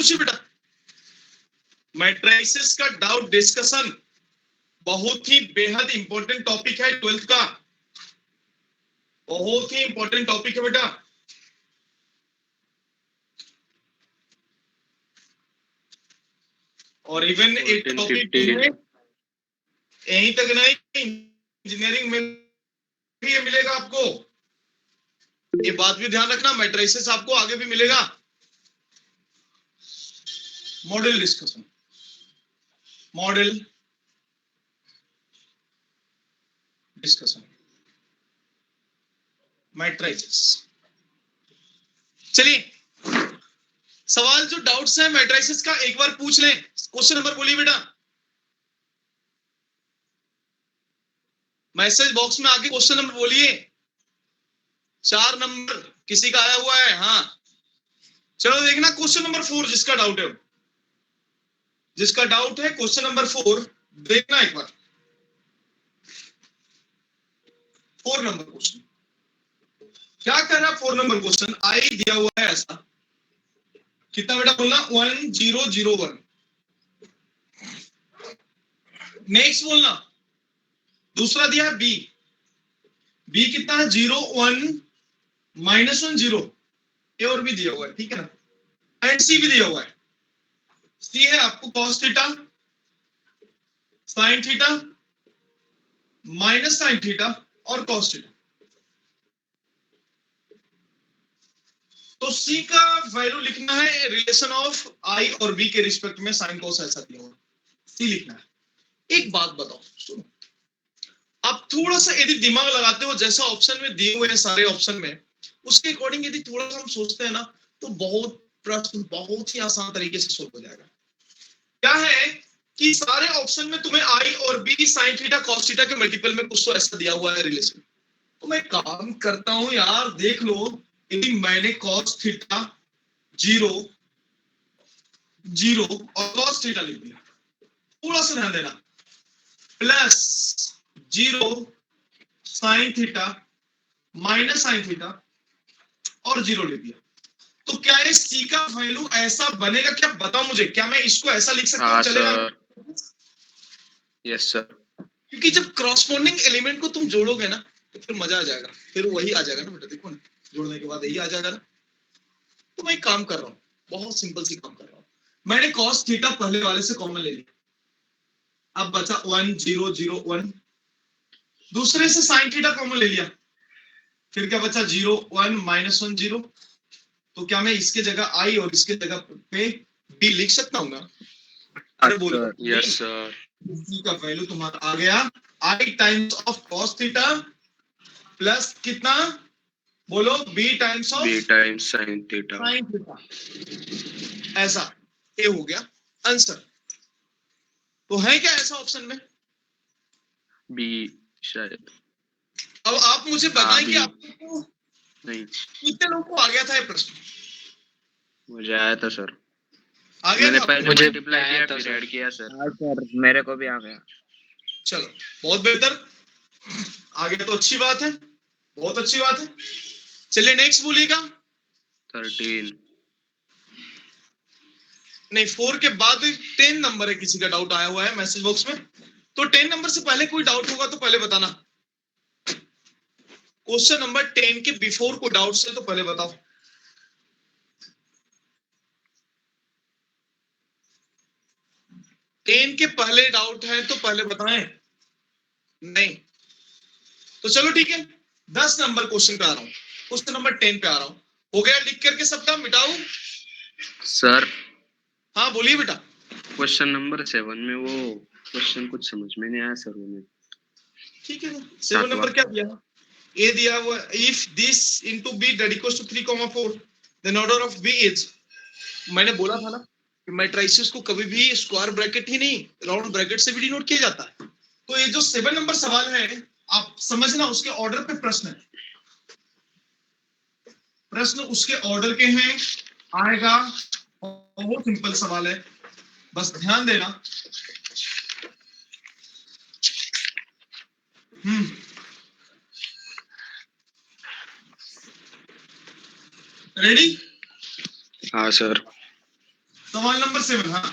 पूछिए बेटा। मैट्रिसेस का डाउट डिस्कशन बहुत ही बेहद इंपॉर्टेंट टॉपिक है 12th का, बहुत ही इंपॉर्टेंट टॉपिक है बेटा। और इवन एक टॉपिक यहीं तक नहीं, इंजीनियरिंग में भी ये मिलेगा आपको, ये बात भी ध्यान रखना, मैट्रिसेस आपको आगे भी मिलेगा। Model discussion, model discussion, matrices. चलिए सवाल जो डाउट्स है मैट्रिसेस का एक बार पूछ लें। क्वेश्चन नंबर बोलिए बेटा, मैसेज बॉक्स में आके क्वेश्चन नंबर बोलिए। 4 नंबर किसी का आया हुआ है? हाँ चलो देखना क्वेश्चन नंबर 4, जिसका डाउट है, जिसका डाउट है क्वेश्चन नंबर 4 देखना एक बार। 4 नंबर क्वेश्चन क्या कर रहा है? 4 नंबर क्वेश्चन आई दिया हुआ है ऐसा, कितना बेटा बोलना? 1001। नेक्स्ट बोलना। दूसरा दिया है बी, बी कितना है? 0 1 -1 0। ए और भी दिया हुआ है, ठीक है ना। एंड सी भी दिया हुआ है। सी है आपको cos theta, sin theta, minus sin theta और cos थीटा। तो सी का वैल्यू लिखना है रिलेशन ऑफ आई और बी के रिस्पेक्ट में, साइन कॉस ऐसा दिया हुआ, सी लिखना है। एक बात बताओ, सुनो, आप थोड़ा सा यदि दिमाग लगाते हो, जैसा ऑप्शन में दिए हुए हैं सारे ऑप्शन में, उसके अकॉर्डिंग यदि थोड़ा सा हम सोचते हैं ना, तो बहुत प्रश्न बहुत ही आसान तरीके से सोल्व हो जाएगा। क्या है कि सारे ऑप्शन में तुम्हें आई और B sine theta cos theta के मल्टीपल में कुछ तो ऐसा दिया हुआ है रिलेशन। तो मैं काम करता हूं यार, देख लो, यदि मैंने कॉस थीटा 0 0 और कॉस थीटा लिख दिया, थोड़ा सा ध्यान देना, plus 0 sine theta minus sine theta और 0 लिख दिया, तो क्या ये सी का वैल्यू ऐसा बनेगा? क्या बताओ मुझे, क्या मैं इसको ऐसा लिख सकता हूँ? चलेगा? Yes sir. क्योंकि जब क्रॉसपोंडिंग एलिमेंट को तुम जोड़ोगे ना, तो फिर मजा आ जाएगा, फिर वही आ जाएगा ना बेटा। देखो ना, जोड़ने के बाद यही आ जाएगा ना। तो मैं काम कर रहा हूँ, बहुत सिंपल सी काम कर रहा हूँ। मैंने cos थीटा पहले वाले से कॉमन ले लिया, अब बचा 1 0 0 1। दूसरे से sin थीटा कॉमन ले लिया, फिर क्या बचा? 0 1 -1 0। तो क्या मैं इसके जगह आई और इसके जगह पे बी लिख सकता हूँ ना? अरे बोलो। Yes sir. बी का वैल्यू तुम्हारा आ गया i times of cos theta plus कितना? बोलो, b times of B times sine theta. sin theta. ऐसा ये हो गया आंसर। तो है क्या ऐसा ऑप्शन में? बी शायद। अब आप मुझे बताएं कि आपको नहीं, कितने लोगों को आ गया था ये प्रश्न? मुझे आया था सर। आ गया मैंने था? पहले मल्टीप्लाई किया फिर ऐड किया सर। हाँ सर, मेरे को भी आ गया। चलो बहुत बेहतर, आ गया तो अच्छी बात है, बहुत अच्छी बात है। चलिए नेक्स्ट बोलिएगा। 13 नहीं, 4 के बाद 10 नंबर है, किसी का डाउट आया हुआ है मैसेज बॉक्स में। तो 10 नंबर से पहले कोई डाउट होगा तो पहले बताना। क्वेश्चन नंबर 10 के बिफोर को डाउट है तो पहले बताओ। टेन के पहले डाउट है तो पहले बताएं। नहीं तो चलो ठीक है, 10 नंबर क्वेश्चन पे आ रहा हूं, क्वेश्चन नंबर 10 पे आ रहा हूं। हो गया लिख करके सबका? मिटाऊं सर? हाँ बोलिए बेटा। क्वेश्चन नंबर 7 में वो क्वेश्चन कुछ समझ में नहीं आया सर। वो ठीक है ना, 7 नंबर क्या दिया? ए दिया हुआ, if this into B that equals to 3,4 then order of B is. मैंने बोला था ना कि मैट्रिसेस को कभी भी स्क्वायर ब्रैकेट ही नहीं, राउंड ब्रैकेट से भी डिनोट किया जाता है। तो ये जो 7 नंबर सवाल है, आप समझना उसके ऑर्डर पे प्रश्न है, प्रश्न उसके ऑर्डर के हैं, आएगा। बहुत सिंपल सवाल है, बस ध्यान देना। रेडी? हाँ सर। सवाल नंबर 7, हाँ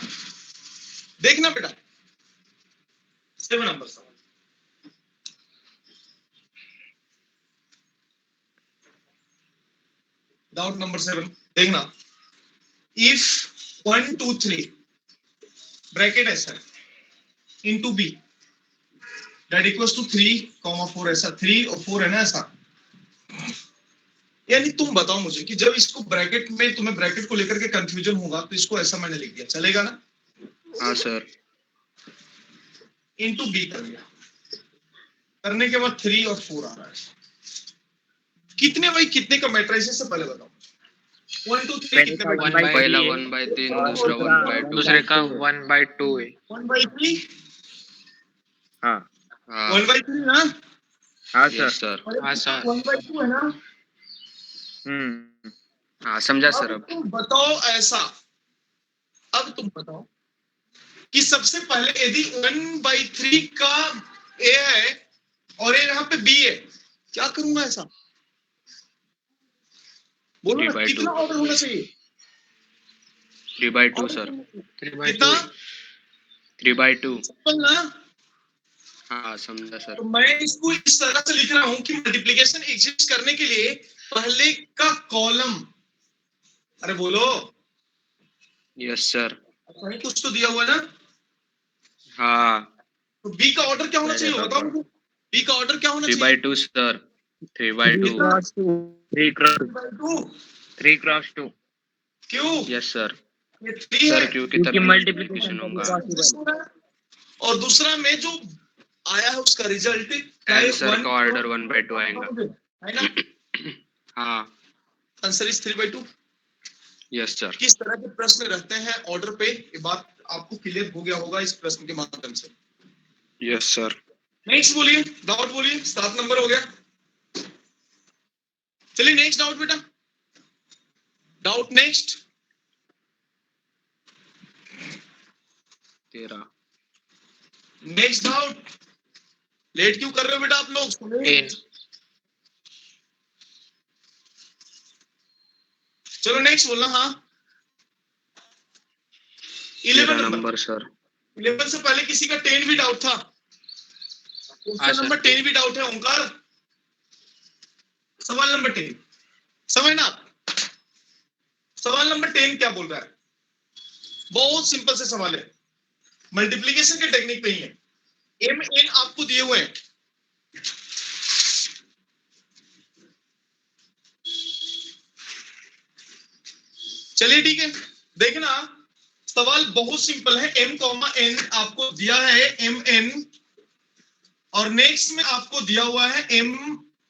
देखना बेटा, 7 नंबर सवाल। डाउट नंबर 7 देखना, इफ 1 2 3 ब्रैकेट ऐसा है into B that equals to 3, 4 ऐसा 3 और 4 है ना ऐसा, यानी तुम बताओ मुझे कि जब इसको ब्रैकेट में तुम्हें ब्रैकेट को लेकर के कंफ्यूजन होगा तो इसको ऐसा मैंने लिख दिया, चलेगा ना? हाँ सर। इनटू बी कर दिया, करने के बाद 3 और 4 आ रहा है। कितने भाई कितने का मैट्रिसेस से पहले बताओ, 1 2 3 कितने पहले का? पहला 1/3, दूसरा 1/2, दूसरे का 1/2 है। 1/3, हाँ हाँ 1/3 ना? हाँ यस सर। सर। हाँ सर। 1/2 है ना? हाँ समझा सर। अब अब तुम बताओ ऐसा, अब तुम बताओ कि सबसे पहले यदि 1/3 का ए है और ये यहाँ पे बी है, क्या करूंगा ऐसा? बोलो ना, 3/2। कितना ऑर्डर होना चाहिए? 3/2 सर। कितना? 3/2। सिंपल ना? हाँ समझा सर। तो मैं इसको इस तरह से लिख रहा हूं कि मल्टीप्लिकेशन एग्जिस्ट करने के लिए पहले का कॉलम, अरे बोलो, यस सर। कहीं कुछ तो दिया हुआ है ना? हाँ तो बी का ऑर्डर क्या होना मेरे चाहिए बताओ पापा। मुझे, बी का ऑर्डर क्या होना चाहिए? 3/2 सर। 3/2। 3 क्रॉस 2। क्यों? Yes sir. ये 3 सर है क्योंकि क्योंकि तभी मल्टीप्लिकेशन मल्टीप्लिकेशन होगा। और दूसरा में जो आया है उसका रिजल्ट आंसर का ऑर्डर 1/2 आएगा। है ना? हाँ आंसर इज 3/2। Yes sir. किस तरह के प्रश्न रहते हैं ऑर्डर पे, ये बात आपको क्लियर हो गया होगा इस प्रश्न के माध्यम से। Yes sir. नेक्स्ट बोलिए, डाउट बोलिए, 7 नंबर हो गया। चलिए नेक्स्ट डाउट बेटा, doubt next. 13। Next doubt. Late क्यों कर रहे हो बेटा आप लोग? 10। चलो नेक्स्ट बोलना। हाँ 13 11 नंबर सर। 11 से पहले किसी का 10 भी डाउट था? हाँ सर। नंबर 10 भी डाउट है ओंकार? सवाल नंबर 10 समझना आप। सवाल नंबर 10 क्या बोल रहा है? बहुत सिंपल से सवाल है, मल्टीप्लीकेशन के टेक्निक पे ही है। एम एन आपको दिए हुए हैं, चलिए ठीक है, देखना सवाल बहुत सिंपल है। m कॉमा n आपको दिया है एम एन, और नेक्स्ट में आपको दिया हुआ है एम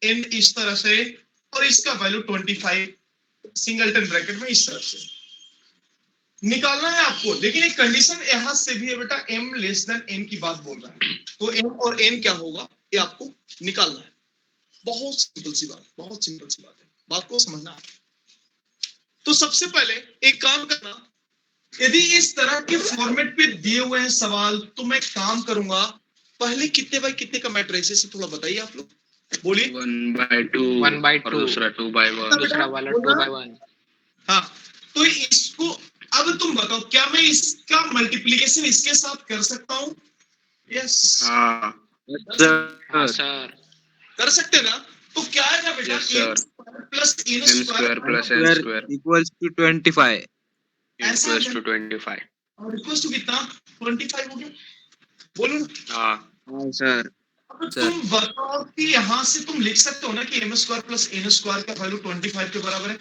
एन इस तरह से, और इसका वैल्यू 25 सिंगलटन ब्रैकेट में इस तरह से निकालना है आपको। लेकिन एक कंडीशन यहां से भी है बेटा, m लेस देन n की बात बोल रहा है, तो m और n क्या होगा ये आपको निकालना है। बहुत सिंपल सी बात, बहुत सिंपल सी बात है, बात को समझना है। तो सबसे पहले एक काम करना, यदि इस तरह के फॉर्मेट पे दिए हुए हैं सवाल, तो मैं काम करूंगा, पहले कितने बाय कितने का मैट्रिसेस है थोड़ा बताइए आप लोग, बोलिए। 1/2 और 1/2 दूसरा 2/1। दूसरा वाला 2/1। हाँ तो इसको अब तुम बताओ, क्या मैं इसका मल्टीप्लीकेशन इसके साथ कर सकता हूँ? यस हाँ हाँ सर। कर सकते ना? तो क्या है बेटा, yes sir. Plus n m square plus n square equals to 25। ऐसा equals है। to 25। और इक्वल्स टू कितना? 25 हो गया, बोलो ना। हाँ हाँ सर। अब तुम बताओ कि यहाँ से तुम लिख सकते हो ना कि m square plus n square का वैल्यू 25 के बराबर है,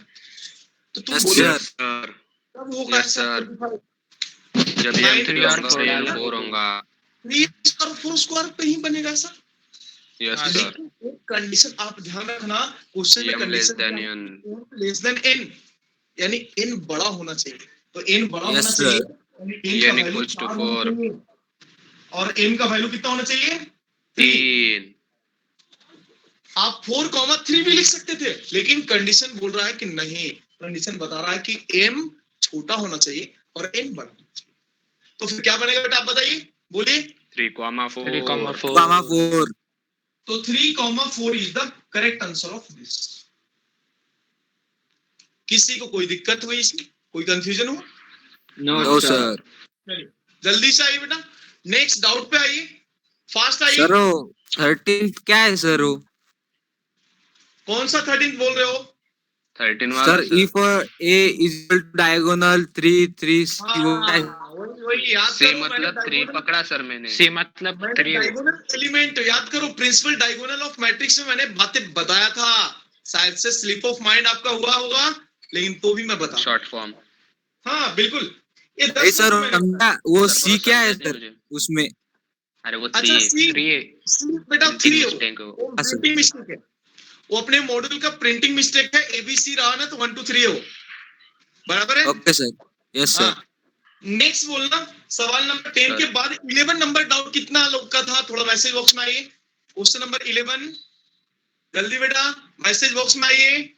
तो तुम बोलो यस सर। कब होगा यस ऐसा सर। 25? जब m 3 3 और होगा 4 तो डाला। m 4 होगा। 3 और 4 स्क्वायर पे ही बनेगा ऐसा। यस हाँ सर। लेकिन एक कंडीशन आप ध्यान रखना, क्वेश्चन में m less condition than n। Less than n, यानी n बड़ा होना चाहिए। तो n बड़ा होना Yes, चाहिए, sir. यानी n का n वैल्यू equals to 4 होना 4। चाहिए, और n का वैल्यू कितना होना चाहिए? 3। आप 4,3 भी लिख सकते थे, लेकिन कंडीशन बोल रहा है कि नहीं, कंडीशन बता रहा है कि m छोटा होना चाहिए और n बड़ा होना चाहिए। तो फिर क्या बनेगा बेटा, आप बताइए, बोलिए। 3,4। 3,4। Gamma 4. तो 3,4 is the correct answer of this. किसी को कोई दिक्कत हुई इसमें, कोई कंफ्यूजन हुआ? No, no sir. सर. चलिए जल्दी से आइए बेटा, नेक्स्ट डाउट पे आइए, फास्ट आइए। सर वो 13 क्या है सर वो? कौन सा 13 बोल रहे हो? 13 वाला sir sir. if a is equal to diagonal 3 3 C वो क्या है? हाँ, वही याद से करो, मतलब 3 पकड़ा सर मैंने. C मतलब मैंने 3. डायगोनल एलिमेंट याद करो, प्रिंसिपल डायगोनल ऑफ मैट्रिक्स में मैंने बातें बताया था, शायद से स्लिप ऑफ माइंड आपका हुआ होगा, लेकिन तो भी मैं बता। Short form. हाँ बिल्कुल, ये नहीं 10 सर नंबर मैंने बताया। वो सर सी थोड़ा क्या है समझा सर दे मुझे. उसमें? अरे वो अच्छा 3 सी, 3 सी बेटा प्रिंटिंग 3 हो, मिस्टेक हो. वो प्रिंटिंग मिस्टेक है, वो अपने मॉड्यूल का प्रिंटिंग मिस्टेक है, एबीसी रहा ना तो 1 2 3 हो, बराबर है? Okay sir. Yes sir. हाँ, नेक्स्ट बोलना, सवाल नंबर 10 सर. के बाद 11 नंबर डाउट कितना लोग का था, थोड़ा मैसेज बॉक्स में आइए। क्वेश्चन नंबर 11, जल्दी बेटा मैसेज बॉक्स में आइए।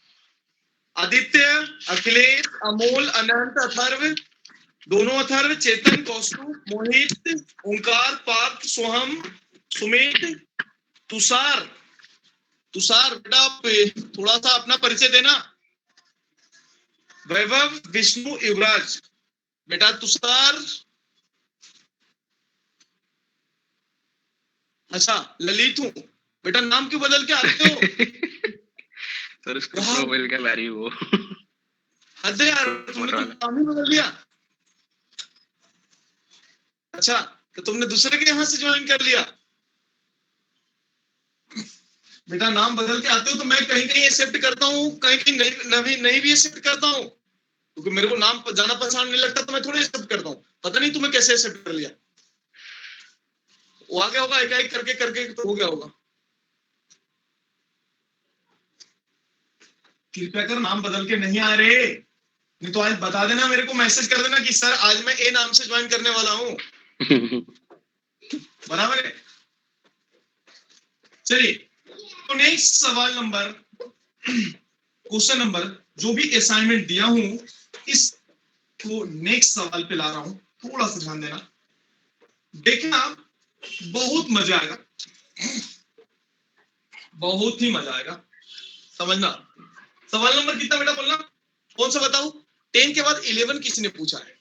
आदित्य, अखिलेश, अमोल, अनंत, अथर्व, दोनों अथर्व, चेतन, कौस्तुभ, मोहित, ओंकार, पार्थ, सोहम, सुमित, तुषार। तुषार बेटा आप थोड़ा सा अपना परिचय देना। वैभव, विष्णु, युवराज। बेटा तुषार, अच्छा ललित हूँ। बेटा नाम क्यों बदल के आते हो? सर उसका वाह। प्रोफाइल क्या वैरी वो. हद है यार, तुमने तो नाम ही बदल दिया। अच्छा, तो तुमने दूसरे के यहाँ से ज्वाइन कर लिया। बेटा नाम बदल के आते हो तो मैं कहीं कहीं एक्सेप्ट करता हूँ, कहीं कहीं नहीं भी एक्सेप्ट करता हूँ, क्योंकि मेरे को नाम जाना पहचान नहीं लगता तो मैं थोड़ी एक्सेप्ट करता हूँ। पता नहीं तुम्हें कैसे एक्सेप्ट कर लिया, वो आ गया होगा, एक एक करके करके तो हो गया होगा। कृपया कर नाम बदल के नहीं आ रहे, नहीं तो आज बता देना, मेरे को मैसेज कर देना कि सर आज मैं ए नाम से ज्वाइन करने वाला हूँ, बराबर है? चलिए, तो नेक्स्ट सवाल नंबर, क्वेश्चन नंबर जो भी असाइनमेंट दिया हूं, इस को नेक्स्ट सवाल पे ला रहा हूं, थोड़ा सा ध्यान देना, देखना बहुत मजा आएगा, बहुत ही मजा आएगा, समझना। सवाल नंबर कितना बेटा बोलना, कौन सा बताऊं? 10 के बाद 11 किसने पूछा है,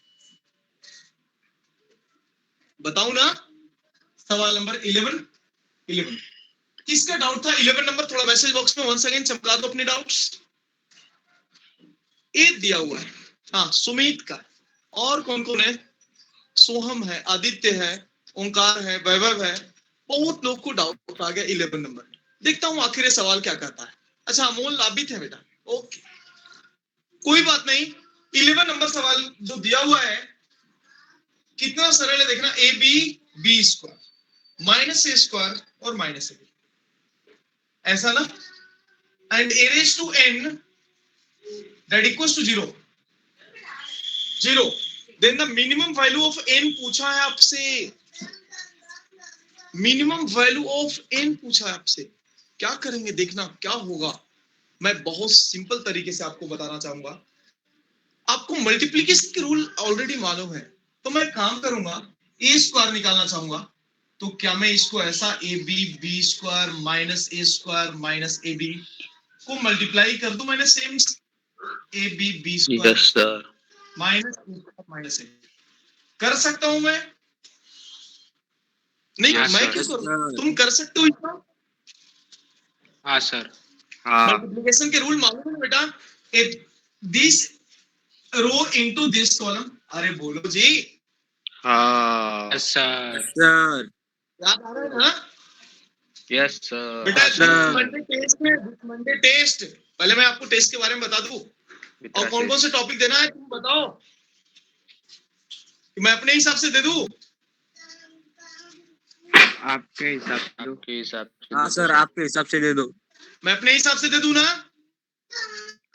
बताऊं ना? सवाल नंबर 11 किसका डाउट था? 11 नंबर थोड़ा मैसेज बॉक्स में 1 सेकंड चमका दो अपने डाउट्स। ए दिया हुआ है, हाँ सुमित का, और कौन कौन है? सोहम है, आदित्य है, ओंकार है, वैभव है, बहुत लोग को डाउट आ गया 11 नंबर। देखता हूं आखिर ये सवाल क्या कहता है। अच्छा अमोल लाभित है बेटा, ओके कोई बात नहीं। 11 नंबर सवाल जो दिया हुआ है कितना सरल है देखना, A B B square minus A square और माइनस ए, ऐसा ना, and A raise to n that equals to 0 0, then the minimum value of n पूछा है आपसे, मिनिमम वैल्यू ऑफ एन पूछा है आपसे। क्या करेंगे देखना क्या होगा, मैं बहुत सिंपल तरीके से आपको बताना चाहूंगा। आपको मल्टीप्लिकेशन के रूल ऑलरेडी मालूम है, तो मैं काम करूंगा, ए स्क्वायर निकालना चाहूंगा, तो क्या मैं इसको ऐसा A B B square minus A square minus A B को मल्टीप्लाई कर दूं, मैंने same A B B square yes sir. Minus A कर सकता हूं मैं? नहीं Yes, मैं sir. क्यों Yes, करूं, sir. तुम कर सकते हो इतना। हाँ सर. हाँ. मल्टीप्लिकेशन के रूल मालूम है बेटा, this row into this column. अरे बोलो जी, हाँ. Yes, sir. सर. याद आ रहा है ना यस सर. बेटा? sir. मंडे टेस्ट, पहले मैं आपको टेस्ट के बारे में बता दूं, और कौन कौन से टॉपिक देना है तुम बताओ, कि मैं अपने हिसाब से दे दूं। आपके हिसाब से दो. आपके हिसाब से. हाँ सर आपके हिसाब से दे दो. मैं अपने हिसाब से दे दूं ना?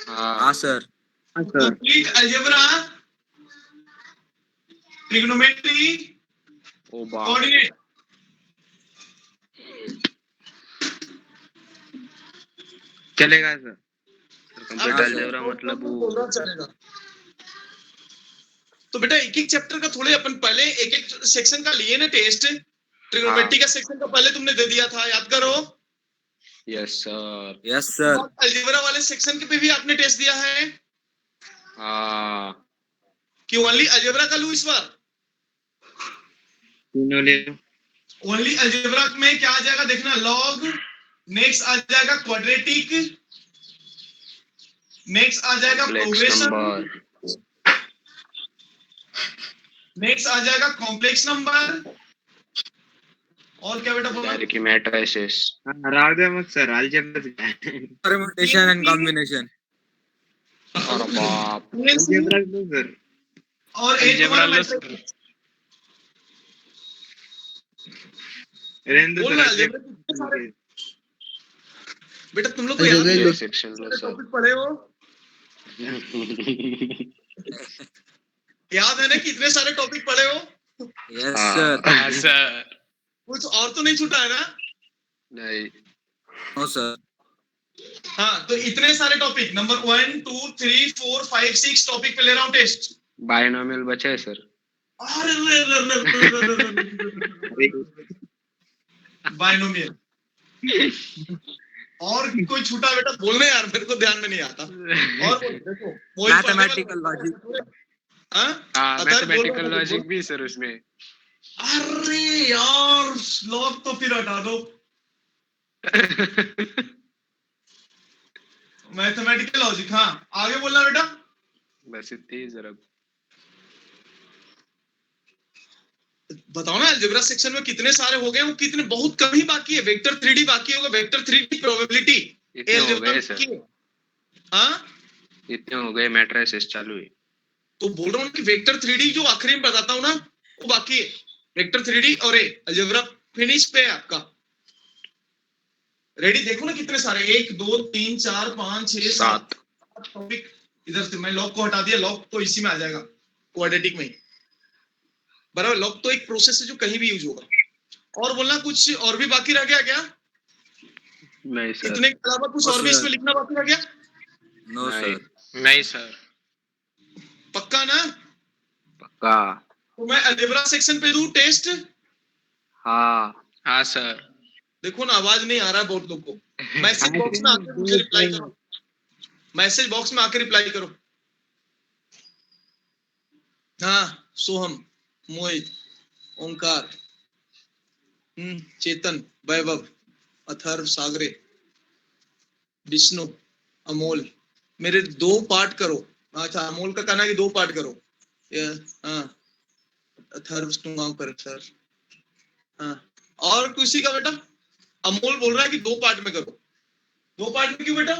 हाँ. हाँ सर. कंप्लीट अलजेब्रा, ट्रिग्नोमेट्री, ओ बाप. कोऑर्डिनेट, चलेगा सर. कंप्लीट हाँ, अलजेब्रा मतलब वो. चलेगा। तो बेटा एक एक चैप्टर का थोड़े अपन पहले एक एक सेक्शन का लिए ना टेस्ट, ट्रिग्नोमेट्री का सेक्शन का पहले तुमने दे दिया था, याद करो। Yes sir. Yes sir. Algebra वाले सेक्शन के पे भी आपने टेस्ट दिया है, हाँ. कि ओनली अलजेब्रा का लूं इस बार? तीनों ले लो। ओनली अलजेब्रा में क्या आ जाएगा देखना, लॉग, नेक्स्ट आ जाएगा क्वाड्रेटिक, नेक्स्ट आ जाएगा कॉम्प्लेक्स प्रोग्रेशन, नंबर, नेक्स्ट आ जाएगा कॉम्प्लेक्स नंबर, और क्या बेटा बोला? डायरेक्ट मैट्रिसेस, राधे मत sir, algebra permutation and combination. और बाप अलजेब्रा लो सर। और एक अलजेब्रा तुम्हारा लो सर। मैट्रिक्स। रेंदो बोलना सर अलजेब्रा कितने सारे बेटा तुम लोग को याद अलजेब्रा है लो। सेक्शन लो सर। टॉपिक पढ़े हो? याद है ना कितने सारे टॉपिक पढ़े हो? यस हाँ। सर। हाँ सर। कुछ और तो नहीं छूटा है ना? नहीं, नो सर। हाँ, तो इतने सारे टॉपिक, नंबर 1 2 3 4 5 6 टॉपिक पे ले रहा हूँ टेस्ट। बायनोमियल बचा है सर। बाइनोमियल और कोई छूटा बेटा बोलने यार, मेरे को ध्यान में नहीं आता। और देखो वही मैथमेटिकल लॉजिक। हाँ, हाँ, मैथमेटिकल लॉजिक भी सर उसमें। अरे यार लॉग तो फिर हटा दो, मैथमेटिकल लॉजिक। हाँ आगे बोलना बेटा। बस इतनी ही जरा। बताओ ना अलजेब्रा सेक्शन में कितने सारे हो गए, वो कितने, बहुत कम ही बाकी है। वेक्टर 3D बाकी होगा, वेक्टर 3D प्रोबेबिलिटी इतने हो गए सर, हाँ इतने हो गए, मैट्रिसेस चालू है। तो बोल रहा हूँ कि वेक्टर 3D जो आखिरी में बताता हूँ ना वो बाकी है। वेक्टर 3D और अलजेब्रा फिनिश पे है आपका। रेडी, देखो ना कितने सारे, 1 2 3 4 5 6 7 टॉपिक। इधर से मैं लॉग को हटा दिया, लॉग तो इसी में आ जाएगा, क्वाड्रेटिक में ही बराबर। लॉग तो एक प्रोसेस है जो कहीं भी यूज होगा। और बोलना कुछ और भी बाकी रह गया क्या? नहीं सर। इतने के अलावा कुछ और भी इसमें लिखना बाकी रह गया? नो नहीं। सर। नहीं सर। पक्का ना? पक्का। तो मैं अलजेब्रा सेक्शन पे दूं टेस्ट? हाँ। हाँ सर। देखो ना आवाज नहीं आ रहा है बहुत लोग को। मैसेज बॉक्स में आकर मुझे रिप्लाई करो, मैसेज बॉक्स में आकर रिप्लाई करो। हाँ, सोहम, मोहित, ओंकार, चेतन, वैभव, अथर्व, सागरे, विष्णु, अमोल, मेरे 2 पार्ट करो। अच्छा अमोल का कहना है कि 2 पार्ट करो। हाँ अथर्व कर सर। हाँ और किसी का बेटा? अमोल बोल रहा है कि 2 पार्ट में करो। 2 पार्ट में क्यों बेटा?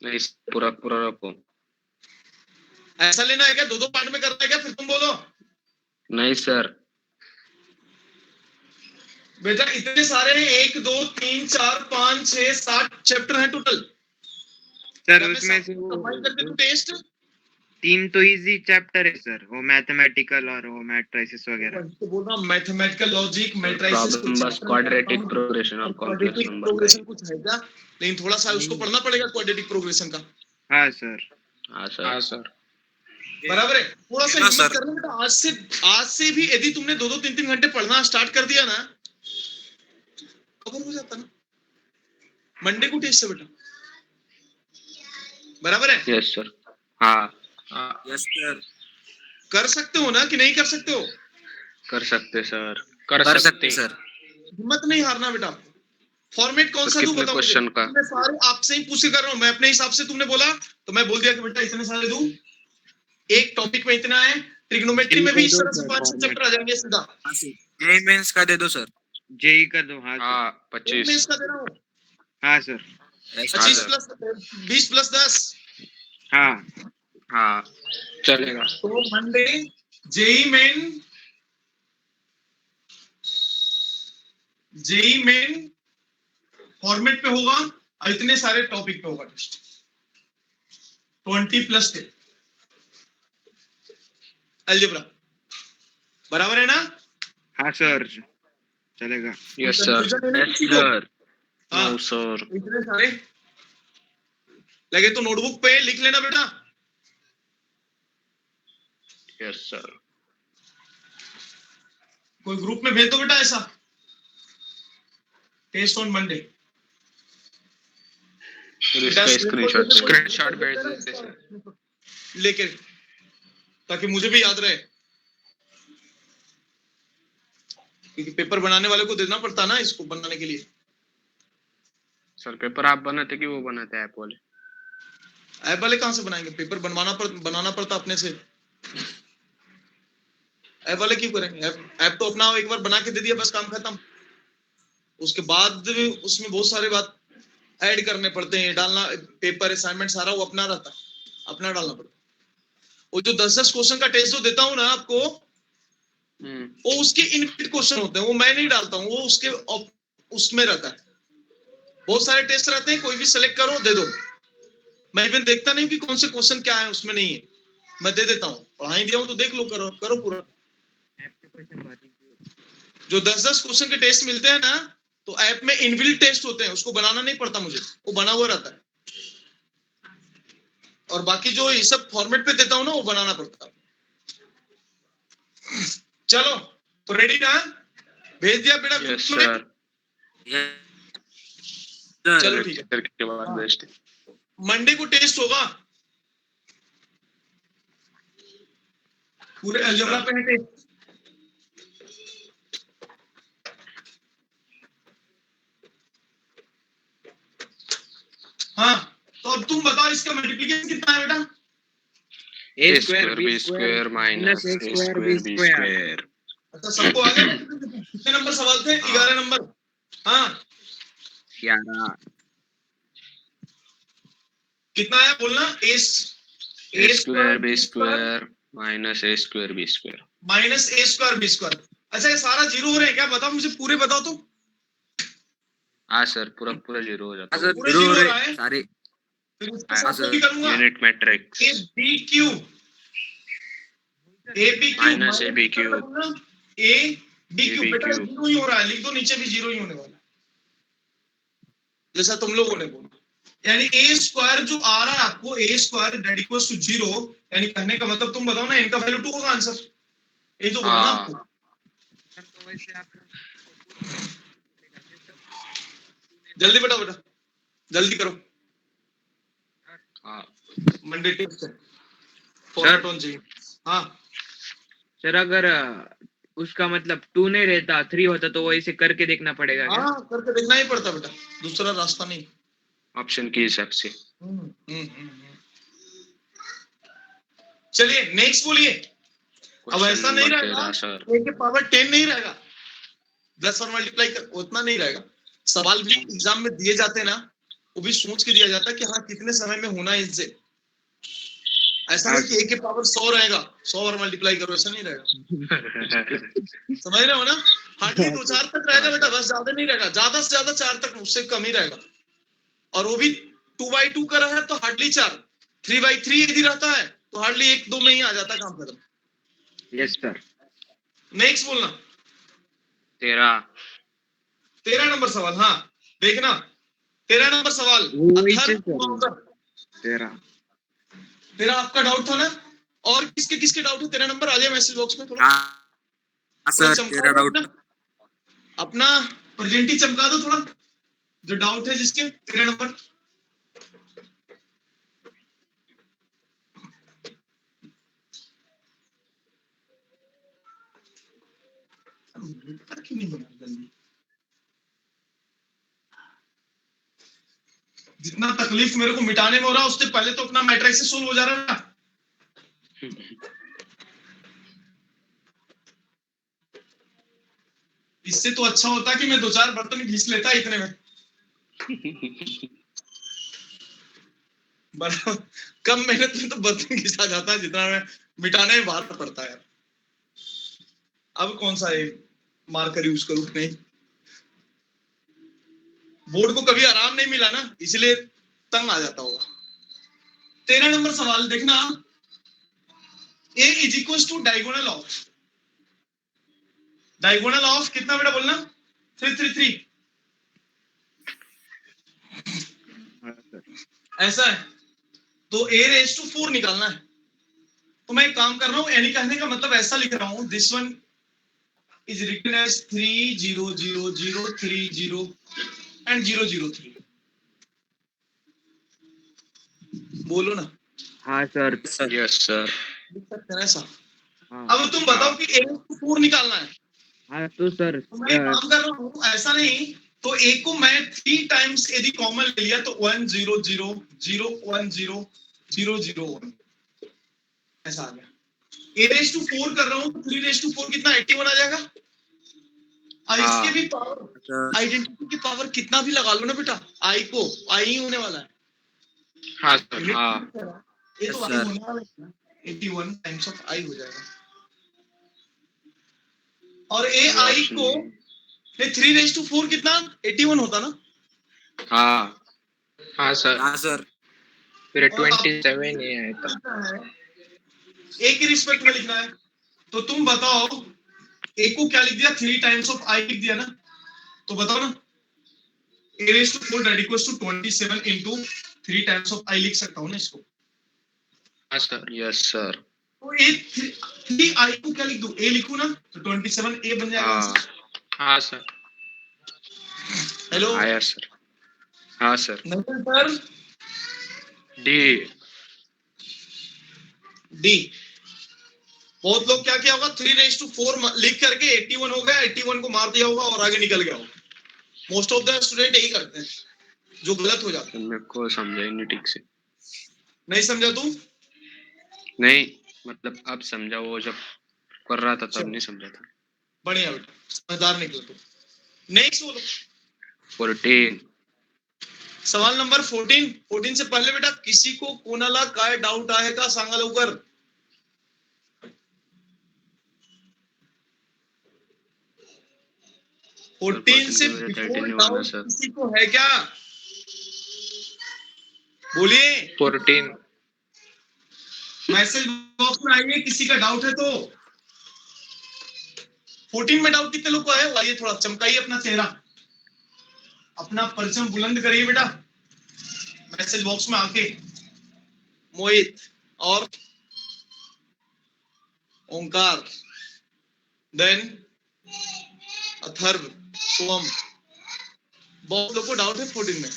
नहीं, पूरा पूरा रखो। ऐसा लेना है क्या? 2 पार्ट में करना है क्या? फिर तुम बोलो। नहीं सर। बेटा इतने सारे हैं, 1 2 3 4 5 6 7 चैप्टर हैं टोटल सर उसमें से वो कंबाइन करके तू टेस्ट। 3 तो इजी चैप्टर है सर, वो मैथमेटिकल और वो मैट्रिसेस वगैरह। तो बोल रहा हूं मैथमेटिकल लॉजिक, मैट्रिसेस प्रॉब्लम बस क्वाड्रेटिक प्रोग्रेशन और कॉम्प्लेक्स क्वाड्रेटिक नंबर का प्रोग्रेशन कुछ है क्या? लेकिन थोड़ा सा उसको पढ़ना पड़ेगा क्वाड्रेटिक प्रोग्रेशन का। हाँ सर। हाँ हाँ सर। सर। बराबर है, थोड़ा सा हिम्मत करना बेटा। आज से भी यदि तुमने 2 2 3 3 घंटे पढ़ना स्टार्ट कर दिया ना, कवर हो जाता ना। मंडे को टेस्ट है बेटा, बराबर है? Yes sir. हाँ। Yes sir. कर सकते हो ना कि नहीं कर सकते हो? कर सकते सर। कर सकते सर। हिम्मत नहीं हारना बेटा। फॉर्मेट कौन तो सा दूं कितने बताओ मुझे? क्वेश्चन का? मैं सारे आपसे ही पूछ कर रहा हूं, मैं अपने हिसाब से, तुमने बोला तो मैं बोल दिया कि बेटा इतने सारे दूं। एक टॉपिक में इतना है, ट्रिग्नोमेट्री में भी इस तरह से 5 चैप्टर आ जाएंगे सीधा। जेई मेंस का दे दो सर। जेई का दो। हाँ हाँ, मैं 25। इसका दे रहा हूँ हाँ सर। 25 plus 20 plus 10। हाँ हाँ, चलेगा। तो मंडे जेई मेन फॉर्मेट पे होगा और इतने सारे टॉपिक पे होगा टेस्ट, 20 प्लस 10 अलजेब्रा। बराबर है ना? हाँ सर, चलेगा। Yes sir. कंफ्यूजन है ना यस किसी को? सर। हाँ नो सर। इतने सारे लगे तो नोटबुक पे लिख लेना बेटा। Yes sir. कोई ग्रुप में भेज दो बेटा ऐसा, टेस्ट ऑन मंडे। फिर इसका स्क्रीनशॉट स्क्रीनशॉट भेज देते सर। लेके, ताकि मुझे भी याद रहे, क्योंकि पेपर बनाने वाले को देना पड़ता ना इसको बनाने के लिए। सर पेपर आप बनाते कि वो बनाते हैं ऐप वाले? ऐप वाले कहाँ से बनाएंगे? पेपर बनाना पड़ता अपने से। ऐप वाले क्यों करेंगे? ऐप तो अपना एक बार बना के दे दिया, बस काम खत्म। उसके बाद उसमें बहुत सारे बात ऐड करने पड़ते हैं, डालना, पेपर असाइनमेंट सारा वो अपना रहता है, अपना डालना पड़ता है। वो जो 10-10 क्वेश्चन का टेस्ट जो देता हूँ ना आपको, वो उसके इनबिल्ट क्वेश्चन होते हैं, वो मैं नहीं डालता हूँ, वो उसके उसमें रहता है। बहुत सारे टेस्ट रहते हैं, कोई भी सेलेक्ट करो दे दो। मैं इवन देखता नहीं कि कौन से क्वेश्चन क्या है, उसमें नहीं है, मैं दे देता हूँ। पढ़ाई दिया हूँ तो देख लो, करो पूरा। जो 10-10 क्वेश्चन के टेस्ट मिलते हैं ना, तो ऐप में इनबिल्ट टेस्ट होते हैं, उसको बनाना नहीं पड़ता मुझे, वो बना हुआ रहता है। और बाकी जो ये सब फॉर्मेट पे देता हूँ ना, वो बनाना पड़ता है। चलो तो रेडी ना? भेज दिया बेटा यस ग्रुप में? सर। चलो ठीक है। लेक्चर के बाद बेस्ट। मंडे को टेस्ट होगा, पूरे अलजेब्रा पे है टेस्ट। हाँ, तो अब तुम बताओ इसका मल्टीप्लिकेशन कितना है बेटा? ए square B square minus A square B square. अच्छा, सबको आ गया? कितने नंबर सवाल थे? 11 नंबर। हाँ, 11। कितना है बोलना? A square B square minus A square B square minus A square B square. अच्छा, ये सारा जीरो हो रहे हैं क्या? बताओ मुझे, पूरे बताओ तो। हाँ सर, पूरा पूरा जीरो हो जाता है। पूरे जीरो हो रहा है सारे। फिर उसके हाँ साथ भी करूंगा। Unit matrix A B Q, A B Q minus A B Q A B Q. AB बेटा क्यूब। जीरो ही हो रहा है, लिख दो, नीचे भी जीरो ही होने वाला है, जैसा तुम लोगों ने बोला। यानी ए स्क्वायर जो आ रहा है आपको, a square that equals to zero, यानी कहने का मतलब, तुम बताओ ना, इनका वैल्यू 2 होगा आंसर। ये तो बोला ना आपको। जल्दी बताओ बेटा, जल्दी करो। मंडे टेस्ट है, फॉरवर्ड ऑन जी। हाँ सर अगर उसका मतलब 2 नहीं रहता 3 होता तो वो इसे करके देखना पड़ेगा क्या? हाँ, करके देखना ही पड़ता बेटा, दूसरा रास्ता नहीं। ऑप्शन के हिसाब से। चलिए नेक्स्ट बोलिए। अब ऐसा नहीं रहेगा, सर ए के पावर 10 नहीं रहेगा, प्लस और मल्टीप्लाई कर उतना नहीं रहेगा। सवाल भी एग्जाम में दिए जाते हैं ना, वो भी सोच के दिया जाता है कि हाँ कितने समय में होना है इनसे। ऐसा नहीं कि ए के पावर 100 रहेगा, 100 और मल्टीप्लाई करो, ऐसा नहीं रहेगा। समझ रहे हो ना? हार्डली 2-4 तक रहेगा बेटा, बस ज्यादा नहीं रहेगा, ज्यादा से ज्यादा 4 तक, उससे कम ही रहेगा। और वो भी 2/2 का रहा है तो हार्डली 4, 3/3 यदि रहता है तो हार्डली 1-2 में ही आ जाता है काम खत्म। Yes sir. नेक्स्ट बोलना। 13 नंबर सवाल। हाँ देखना, 13 नंबर सवाल। तेरा आपका डाउट था ना? और किसके किसके डाउट है? 13 नंबर आ जाए मैसेज बॉक्स में थोड़ा। सर चमका तेरा दो डाउट। अपना प्रेजेंट ही चमका दो थोड़ा, जो डाउट है जिसके 13 नंबर। जितना तकलीफ मेरे को मिटाने में हो रहा है, उससे पहले तो अपना मैट्रिक्स सोल्व हो जा रहा है ना। इससे तो अच्छा होता कि मैं 2-4 बर्तन घिस लेता इतने में। कम मेहनत में तो बर्तन घिसा जाता है, जितना में मिटाने में बाहर पड़ता है। अब कौन सा मार्कर यूज करूं? नहीं, बोर्ड को कभी आराम नहीं मिला ना, इसलिए तंग आ जाता होगा। 13 नंबर सवाल देखना। A is equal to diagonal of कितना बेटा बोलना? 333। ऐसा है तो A रेज टू 4 निकालना है। तो मैं एक काम कर रहा हूं, यानी कहने का मतलब ऐसा लिख रहा हूं, this one is written as 30003 and 003। बोलो ना। हाँ सर। Yes sir. लिख सकते हैं ऐसा। हाँ अब तुम बताओ कि ए को 4 निकालना है, हाँ तो सर तो मैं एक काम कर रहा हूँ, ऐसा नहीं, तो ए को मैं 3 टाइम्स यदि कॉमन ले लिया तो 1 0 0 0 1 0 0 0 1 ऐसा आ गया। ए रेस टू 4 कर रहा हूँ तो 3 रेस टू 4 कितना 81 आ जाएगा। और इसके हाँ भी पावर, आइडेंटिटी की पावर कितना भी लगा लो ना बेटा, आई को आई ही होने वाला है। हाँ सर। हाँ ये तो आई होने वाला है, 81 टाइम्स ऑफ आई हो जाएगा। और ए ये आई ऑप्शन को 3 रेस टू 4 कितना 81 होता ना। हाँ हाँ सर। हाँ सर। फिर और 27 ही है तो। ए की रिस्पेक्ट में लिखना है, तो तुम बताओ ए को क्या लिख दिया, 3 टाइम्स ऑफ आई लिख दिया ना, तो बताओ ना a raise to 4 that equals to 27 into 3 times of I लिख सकता हूं ना इसको। हाँ सर। Yes sir. तो ए 3 आई को क्या लिख दूं, ए लिखूं ना, तो 27 ए बन जाएगा हाँ आंसर। हाँ सर। हेलो आया सर। हाँ सर। नहीं सर, डी। डी। बहुत लोग क्या किया होगा, 3 रेस टू 4 लिख करके 81 हो गया, 81 को मार दिया होगा और आगे निकल गया होगा। मोस्ट ऑफ द स्टूडेंट यही करते हैं, जो गलत हो जाता है। मेरे को समझा ही नहीं ठीक से। नहीं समझा तू? नहीं, मतलब अब समझा, वो जब कर रहा था तब नहीं समझा था। बढ़िया बेटा, समझदार निकल तू। नेक्स्ट बोलो 14। सवाल नंबर 14। 14 से पहले बेटा किसी को कोणाला काय डाउट आहे का सांगा लवकर। सर 14 से मेरे बिफोर 13 डाउट है सर। किसी को है क्या, बोलिए। 14। मैसेज बॉक्स में आइए किसी का डाउट है तो। 14 में डाउट कितने लोग को है, आइए थोड़ा चमकाइए अपना चेहरा, अपना परचम बुलंद करिए बेटा मैसेज बॉक्स में आके। मोहित और ओंकार, देन अथर्व, सोम, बहुत लोगों को डाउट है 14 में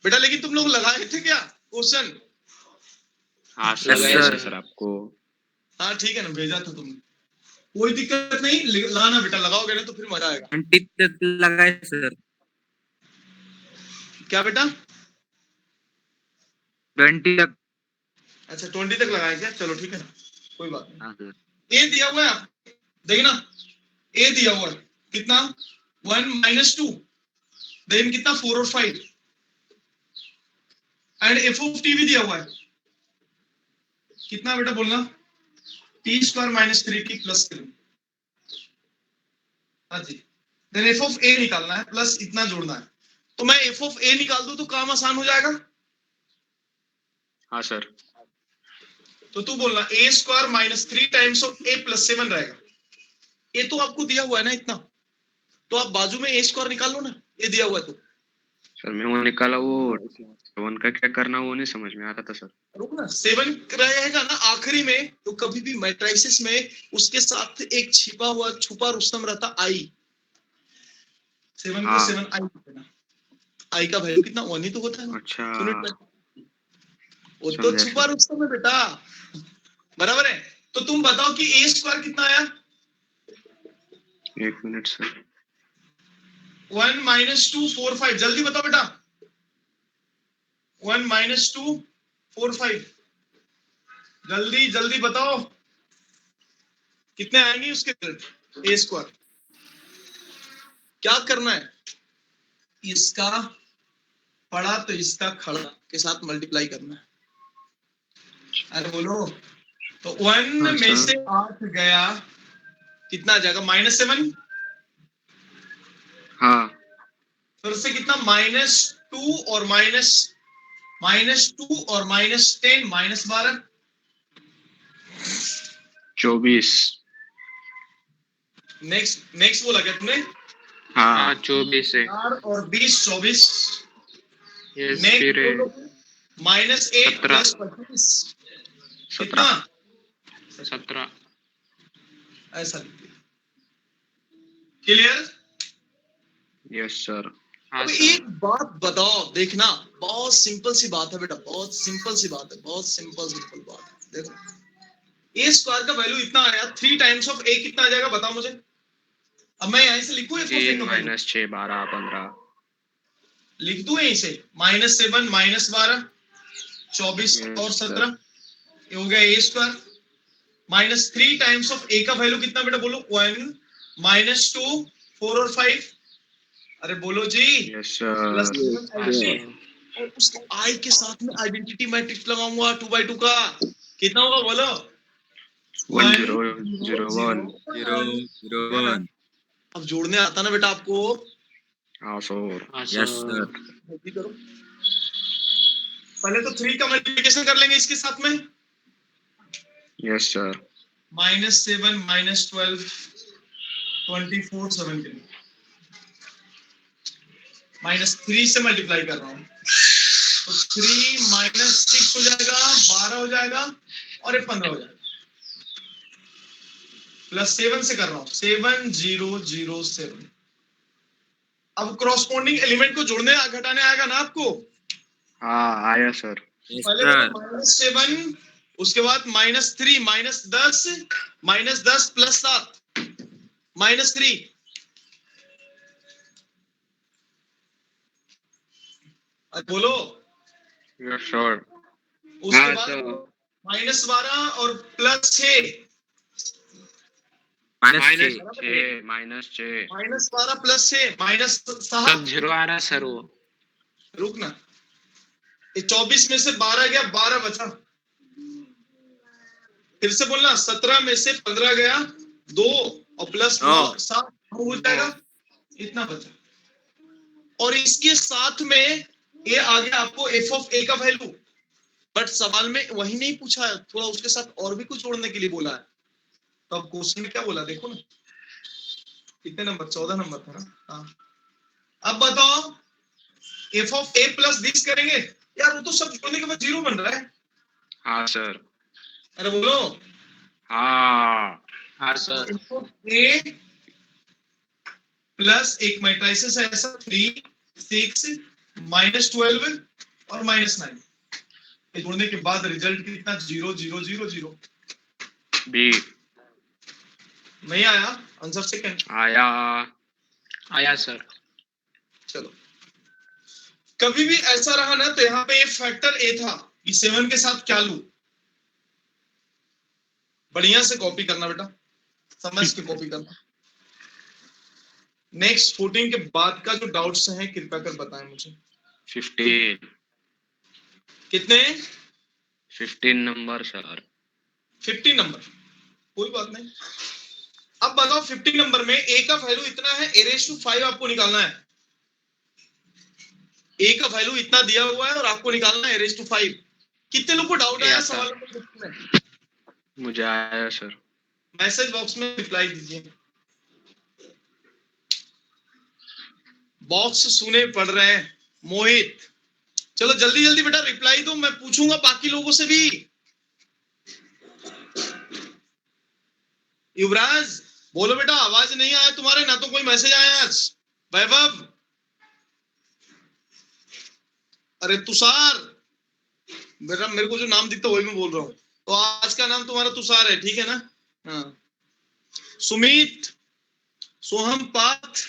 बेटा। लेकिन तुम लोग लगाए थे क्या क्वेश्चन? हाँ सर, लगाया भेजा सर। सर आपको। हाँ ठीक है ना, भेजा था तुमने, कोई दिक्कत नहीं, लगाना बेटा, लगाओगे ना तो फिर मजा आएगा। 20 तक लगाए सर। क्या बेटा? 20 तक। अच्छा 20 तक लगाया क्या, चलो ठीक है ना, कोई बात नहीं। हाँ सर। ए दिया हुआ है आपको, देखना ए दिया हुआ है कितना 1 - 2, देन कितना 4 और 5, एंड एफ ऑफ टी भी दिया हुआ है कितना बेटा बोलना, T square minus 3t plus 3। हाँ जी, देन एफ ऑफ ए निकालना है प्लस इतना जोड़ना है, तो मैं एफ ऑफ ए निकाल दूं तो काम आसान हो जाएगा। हाँ सर। तो तू बोलना a square minus 3 times of a plus 7 रहेगा। ए तो आपको दिया हुआ है ना इतना, तो आप बाजू में ए स्क्वायर निकाल लो ना, ए दिया हुआ है तो। सर मैं वो निकाला, वो 7 का क्या करना वो नहीं समझ में आता था सर। रुक ना, 7 रहेगा ना आखिरी में, तो कभी भी मैट्रिसेस में उसके साथ एक छिपा हुआ छुपा रुस्तम रहता आई। 7 को हाँ 7 आई देना, आई का वैल्यू कितना 1 ही तो होता है। अच्छा, सुनो वो तो समझा छुपा सर। रुस्तम है बेटा, बराबर है। तो तुम बताओ कि ए स्क्वायर कितना आया, 1 मिनट सर। 1 - 2 4 5, जल्दी बताओ बेटा। 1 - 2 4 5, जल्दी जल्दी बताओ कितने आएंगे उसके रिजल्ट। ए स्क्वायर क्या करना है, इसका पड़ा तो इसका खड़ा के साथ मल्टीप्लाई करना है। अरे बोलो, तो 1 हाँ में सर। से 8 गया, कितना आ जाएगा -7, हाँ फिर से कितना -2 और -2 और -10 -12, 24। नेक्स्ट नेक्स्ट बोला क्या तुमने? हाँ हाँ 24 है। 4 और 20 24, यस नेक्स्ट फिर बोलो -8 17। + 25 17। कितना, 17। ऐसा लिखिए। क्लियर? Yes sir. हाँ अब सर एक बात बताओ, देखना, बहुत सिंपल सी बात है बेटा, बहुत सिंपल सी बात है, बहुत सिंपल बात है। देखो ए स्क्वायर का वैल्यू इतना आया, 3 टाइम्स ऑफ ए कितना आ जाएगा बताओ मुझे। अब मैं यहीं से लिखूं एफ ऑफ ए 3 का वैल्यू, - 6 12 15 लिख दूं यहीं से, -7 -12 24 और 17, ये हो गया ए स्क्वायर। -3 टाइम्स ऑफ ए का वैल्यू कितना बेटा बोलो, 1 -2 4 और 5, अरे बोलो जी, यस प्लस सर। हाँ सर और उस आई के साथ में आइडेंटिटी मैट्रिक्स लगाऊंगा 2/2 का, कितना होगा बोलो, 1 0 0 1। 0 0 1। अब जोड़ने आता ना बेटा आपको, हाँ सर। हाँ यस सर सर। जल्दी करो। पहले तो 3 का मल्टीप्लिकेशन कर लेंगे इसके साथ में, यस सर। -7 -12 24 7 के लिए, -3 से मल्टीप्लाई कर रहा हूँ, तो 3 -6 हो जाएगा, 12 हो जाएगा, और ये 15 हो जाएगा, +7 से कर रहा हूँ, 7 0 0 7। अब क्रॉसपोंडिंग एलिमेंट को जोड़ने घटाने आएगा ना आपको, हाँ आया सर। यस पहले सर। -7, उसके बाद -3 -10 -10 + 7 -3, बोलो। Yes sir. उसके हाँ बाद तो -12 और +6, -6। -6 -12 +6 -7। सब 0 आ रहा है सर वो रुक ना, ये 24 में से 12 गया, 12 बचा, फिर से बोलना, 17 में से 15 गया, 2 और +9 9। 7 हो जाएगा, इतना बचा। और इसके साथ में ये आ गया आपको एफ ऑफ ए का वैल्यू, बट सवाल में वही नहीं पूछा है, थोड़ा उसके साथ और भी कुछ जोड़ने के लिए बोला है। तो अब क्वेश्चन में क्या बोला देखो ना, कितने नंबर, 14 नंबर था ना। हाँ, अब बताओ, F of a plus this करेंगे यार, वो तो सब जोड़ने के बाद 0 बन रहा है। हाँ सर। अरे बोलो, हाँ हाँ sir F of a plus एक मैट्रिसेस है ऐसा, 3 6 -12 और -9, ये जोड़ने के बाद रिजल्ट कितना, 0 0 0 0। बी नहीं आया आंसर सेकंड। आया। आया सर चलो, कभी भी ऐसा रहा ना, तो यहाँ पे ये फैक्टर ए था, ये 7 के साथ क्या लू, बढ़िया से कॉपी करना बेटा, समझ के कॉपी करना। नेक्स्ट 14 के बाद का जो डाउट्स हैं कृपया कर बताएं मुझे। 15 कितने, 15 नंबर सर। 15 नंबर, कोई बात नहीं। अब बताओ 15 नंबर में ए का वैल्यू इतना है, a⁵ आपको निकालना है। ए का वैल्यू इतना दिया हुआ है और आपको निकालना है a⁵। कितने लोग को डाउट आया सवाल नंबर 15 में? मुझे आया सर। मैसेज बॉक्स में रिप्लाई दीजिए। बॉक्स सुने पड़ रहे हैं मोहित, चलो जल्दी जल्दी बेटा रिप्लाई दो, मैं पूछूंगा बाकी लोगों से भी। युवराज बोलो बेटा, आवाज नहीं आया तुम्हारे, ना तो कोई मैसेज आया आज। वैभव, अरे तुषार, मेरे को जो नाम दिखता वही मैं बोल रहा हूँ, तो आज का नाम तुम्हारा तुषार है, ठीक है ना। हाँ, सुमित, सोहम, पाथ,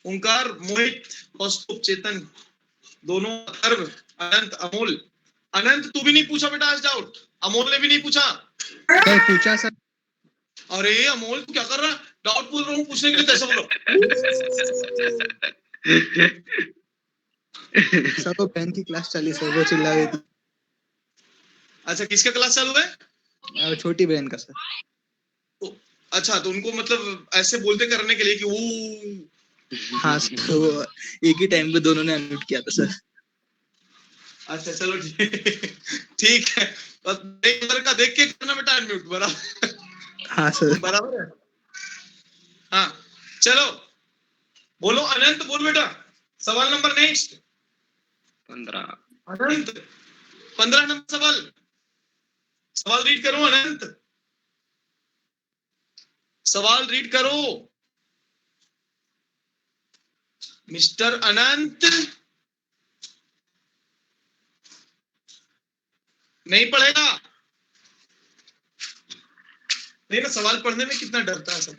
ओंकार, मोहित, कौस्तुभ, चेतन, दोनों, अथर्व, अनंत, अमोल। अनंत तू भी नहीं पूछा बेटा आज डाउट, अमोल ने भी नहीं पूछा। सर पूछा सर। अरे अमोल तू क्या कर रहा है, डाउट बोल रहा हूँ पूछने के लिए, कैसे बोलो। सर वो बहन की क्लास चली सर, वो चिल्ला रही थी। अच्छा, किसका क्लास चालू है? छोटी बहन का सर। अच्छा, तो उनको मतलब ऐसे बोलते करने के लिए कि वो, हाँ सर, वो एक ही टाइम पे दोनों ने अनम्यूट किया था सर। अच्छा चलो ठीक है, बस एक बार का देख के करना बेटा अनम्यूट, बराबर। हाँ सर। बराबर है। हाँ चलो, बोलो अनंत, बोल बेटा सवाल नंबर नेक्स्ट। 15 अनंत 15 नंबर सवाल, सवाल रीड करो अनंत, सवाल रीड करो। मिस्टर अनंत नहीं पढ़ेगा? नहीं ना, सवाल पढ़ने में कितना डरता है सब।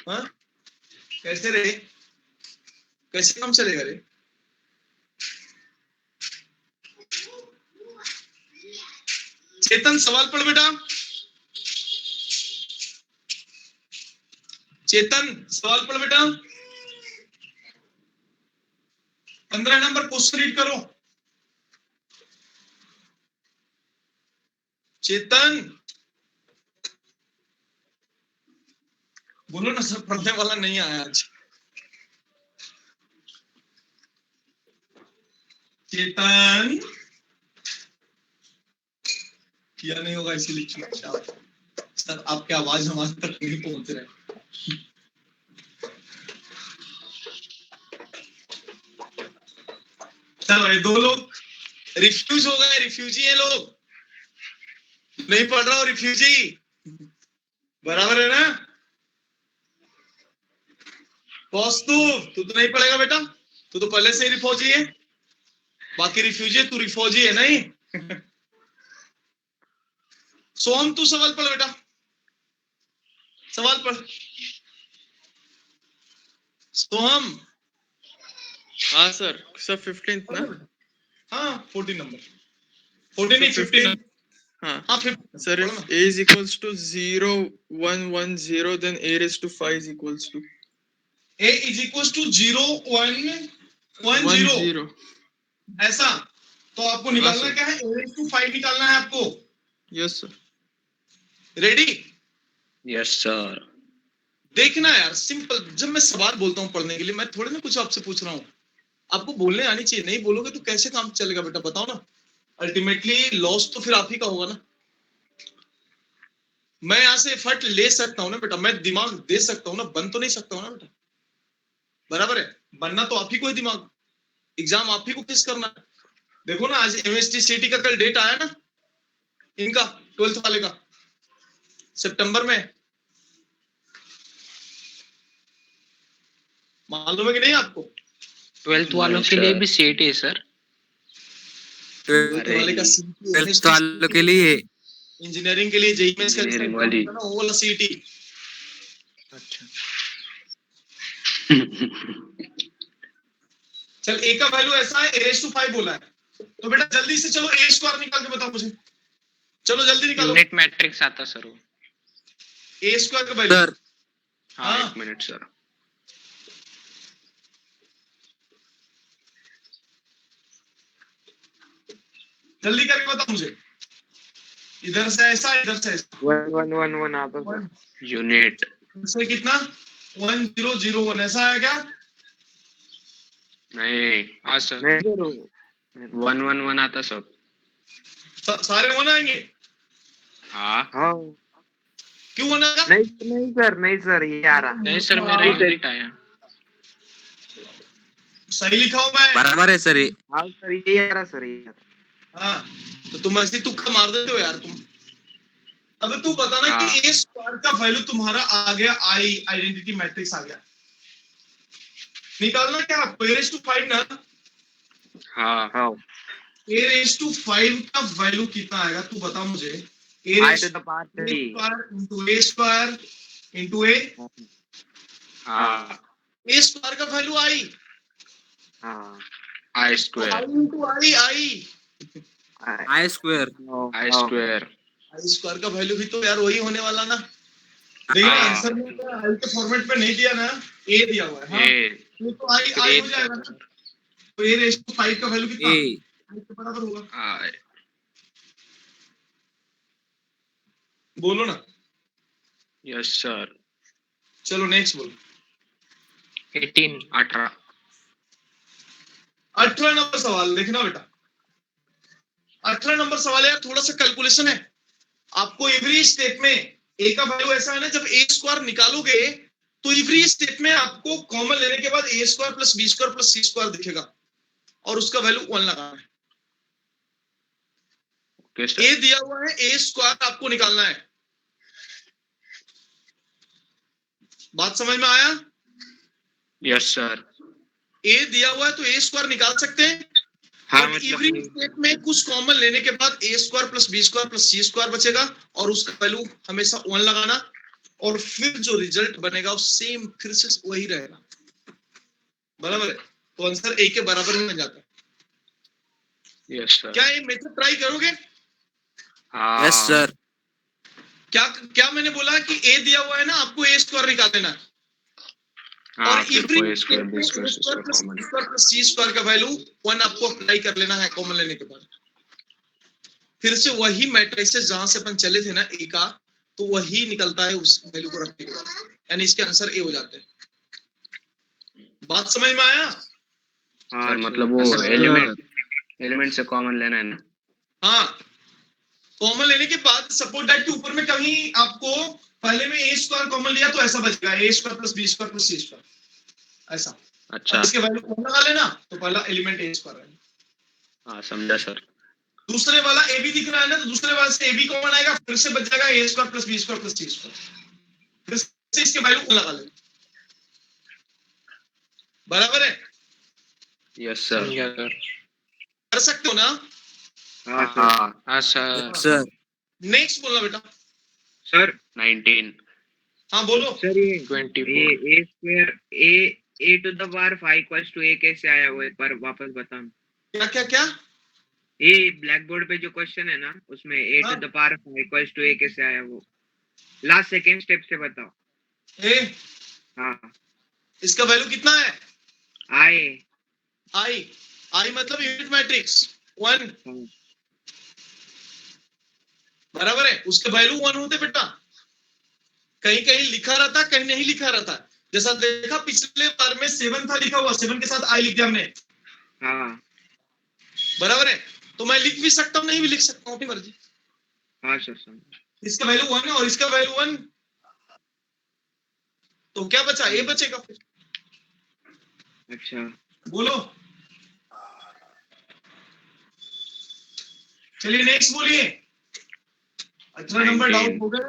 हाँ, कैसे रे, कैसे काम चलेगा रे? चेतन सवाल पढ़ बेटा। चेतन सवाल पढ़ बेटा। 15 नंबर क्वेश्चन रीड करो। चेतन बोलो ना, सब पढ़ने वाला नहीं आया आज। चेतन किया नहीं होगा इसीलिए चुपचाप। सर आपकी आवाज हमारे तक नहीं पहुंच रहा है। चलो ये दो लोग रिफ्यूज हो गए, रिफ्यूजी है लोग, नहीं पढ़ रहा हूँ रिफ्यूजी, बराबर है ना? तू तो नहीं पढ़ेगा बेटा, तू तो पहले से ही रिफ्यूजी है। बाकी रिफ्यूजी है, तू रिफ्यूजी है नहीं। सोहम तू सवाल पढ़ बेटा, सवाल पढ़ सोहम। हाँ सर, सर 15th ना? हाँ 14 नंबर, 14 नहीं 15। हाँ हाँ 15 sir, if a is equals to 0 1 1 0 then a raised to 5 is equals to a is equals to 0 1 1 1 0 0। ऐसा तो आपको निकालना sir. क्या है? a raised to 5 निकालना है आपको। Yes sir. Ready? Yes sir. देखना यार, सिंपल। जब मैं सवाल बोलता हूँ पढ़ने के लिए, मैं थोड़े ना कुछ आपसे पूछ रहा हूँ, आपको बोलने आनी चाहिए। नहीं बोलोगे तो कैसे काम चलेगा बेटा, बताओ ना। अल्टीमेटली लॉस तो फिर आप ही का होगा ना। मैं यहां से एफर्ट ले सकता हूँ ना बेटा, मैं दिमाग दे सकता हूँ ना, बन तो नहीं सकता हूँ ना बेटा, बराबर है? बनना तो आप ही को है दिमाग, एग्जाम आप ही को फेस करना है। देखो ना, आज एमएसटी सीटी का कल डेट आया ना, इनका 12th वाले का, सितंबर में। मालूम है कि नहीं आपको? 12th वालों के लिए भी सीट है सर। 12th वाले का सीटी, 12th वालों के लिए इंजीनियरिंग के लिए जेईई मेंस का इंजीनियरिंग वाली। ना, वो वाला सीटी। अच्छा, चल ए का वैल्यू ऐसा है, a raised to 5 बोला है, तो बेटा जल्दी से चलो a स्क्वायर निकाल के बताओ मुझे, चलो जल्दी निकालो। यूनिट मैट्रिक्स आता सर वो। a स्क्वायर का वैल्यू। सर हाँ, हाँ एक मिनट सर। जल्दी करके बताओ मुझे, इधर से ऐसा, इधर से ऐसा। 1 1 1 1 आता सर। यूनिट से कितना? 1001 ऐसा है क्या? नहीं, हाँ सर। नहीं सर 1 1 1 आता सब। सारे वन आएंगे? हाँ हाँ क्यों वन आएगा? नहीं सर ये आ रहा। नहीं सर, मेरा यूनिट आया। सही लिखा हूं मैं? बराबर है सर ये। हाँ सर ये आ रहा सर ये। हाँ, तो तुम ऐसे तुक्का मार देते हो यार तुम। अब तू बताना हाँ। कि a स्क्वायर का वैल्यू तुम्हारा आ गया, आई आइडेंटिटी मैट्रिक्स आ गया, निकालना क्या आपको? a raised to 5 ना, हाँ हाँ a raised to 5 का वैल्यू कितना आएगा तू बता मुझे। a I raised to the power to 3 a square into a हाँ a स्क्वायर का वैल्यू आई, हाँ आई आई स्क्वायर into आई आई स्क्वायर। आई स्क्वायर। आई स्क्वायर का वैल्यू भी तो यार वही होने वाला ना। देखिए ना, हाँ। आंसर में आई के फॉर्मेट पे नहीं दिया ना, ए दिया हुआ है। हाँ, ए ये तो आई हो जाएगा ना। तो a raised to 5 का वैल्यू कितना? ए आई के बराबर होगा। आई बोलो ना। Yes sir. चलो नेक्स्ट बोलो। 18। 18। 18 नंबर सवाल देखना बेटा, 18 नंबर सवाल यार, थोड़ा सा कैलकुलेशन है आपको। एवरी स्टेप में ए का वैल्यू ऐसा है ना, जब ए स्क्वायर निकालोगे तो एवरी स्टेप में आपको कॉमन लेने के बाद a square plus b square plus c square दिखेगा और उसका वैल्यू 1 लगाना है। Okay sir. ए दिया हुआ है, ए स्क्वायर आपको निकालना है। बात समझ में आया? Yes sir. ए दिया हुआ है तो ए स्क्वायर निकाल सकते हैं, हाँ और मतलब इवनिंग स्टेट में कुछ कॉमन लेने के बाद a square plus b square plus c square बचेगा, और उसका वैल्यू हमेशा 1 लगाना, और फिर जो रिजल्ट बनेगा वो सेम फिर से वही रहेगा, बराबर है। तो आंसर ए के बराबर ही बन जाता है। Yes sir. क्या ये मेथड ट्राई करोगे? हाँ यस सर। क्या क्या मैंने बोला कि ए दिया हुआ है ना, आपको ए स्क्वायर निकाल देना है, हाँ, और फिर इवनिंग कोई स्टेट स्क्वायर में b a square c square square plus common. B square plus c square का वैल्यू 1 आपको अप्लाई कर लेना है कॉमन लेने के बाद। फिर से वही मैट्रिसेस जहां से अपन चले थे ना ए का, तो वही निकलता है उस वैल्यू को रखने के बाद, यानी इसके आंसर ए हो जाते हैं। बात समझ में आया? हाँ सर सर। मतलब वो सर। एलिमेंट से कॉमन लेना है ना। हाँ, कॉमन लेने के बाद सपोज दैट के ऊपर में कहीं आपको पहले में ए स्क्वायर कॉमन लिया तो ऐसा बचेगा a square plus b square plus c square, ऐसा। अच्छा अब इसके वैल्यू कॉमन लगा लेना, तो पहला एलिमेंट ए स्क्वायर है। हाँ समझा सर। दूसरे वाला ए बी दिख रहा है ना, तो दूसरे वाले से ए बी कॉमन आएगा, फिर से बच जाएगा a square plus b square plus c square, फिर से इसके वैल्यू लगा लेना, बराबर है? Yes sir. समझा सर। कर सकते हो ना? हाँ सर। हाँ हाँ सर। सर नेक्स्ट बोलना बेटा। सर 19। हाँ बोलो। सर ये 24 a square a to the power 5 equals to a कैसे आया, वो एक बार वापस बताओ। क्या क्या क्या? ये ब्लैक बोर्ड पे जो क्वेश्चन है ना, उसमें ए हाँ। To the power 5 equals to a कैसे आया, वो लास्ट सेकंड स्टेप से बताओ। ए, हाँ इसका वैल्यू कितना है? आए। आई। आई मतलब यूनिट मैट्रिक्स 1, हाँ। बराबर है। उसके वैल्यू 1 होते बेटा, कहीं कहीं लिखा रहता, कहीं नहीं लिखा रहता। जैसा देखा पिछले बार में 7 था लिखा हुआ, 7 के साथ आई लिख दिया हमने, हाँ बराबर है। तो मैं लिख भी सकता हूँ, नहीं भी लिख सकता हूँ, अपनी मर्जी। हाँ सर समझ। इसका वैल्यू 1 है और इसका वैल्यू 1, तो क्या बचा? ए बचेगा फिर। अच्छा बोलो, चलिए नेक्स्ट बोलिए। 18 नंबर 19 डाउट हो गए।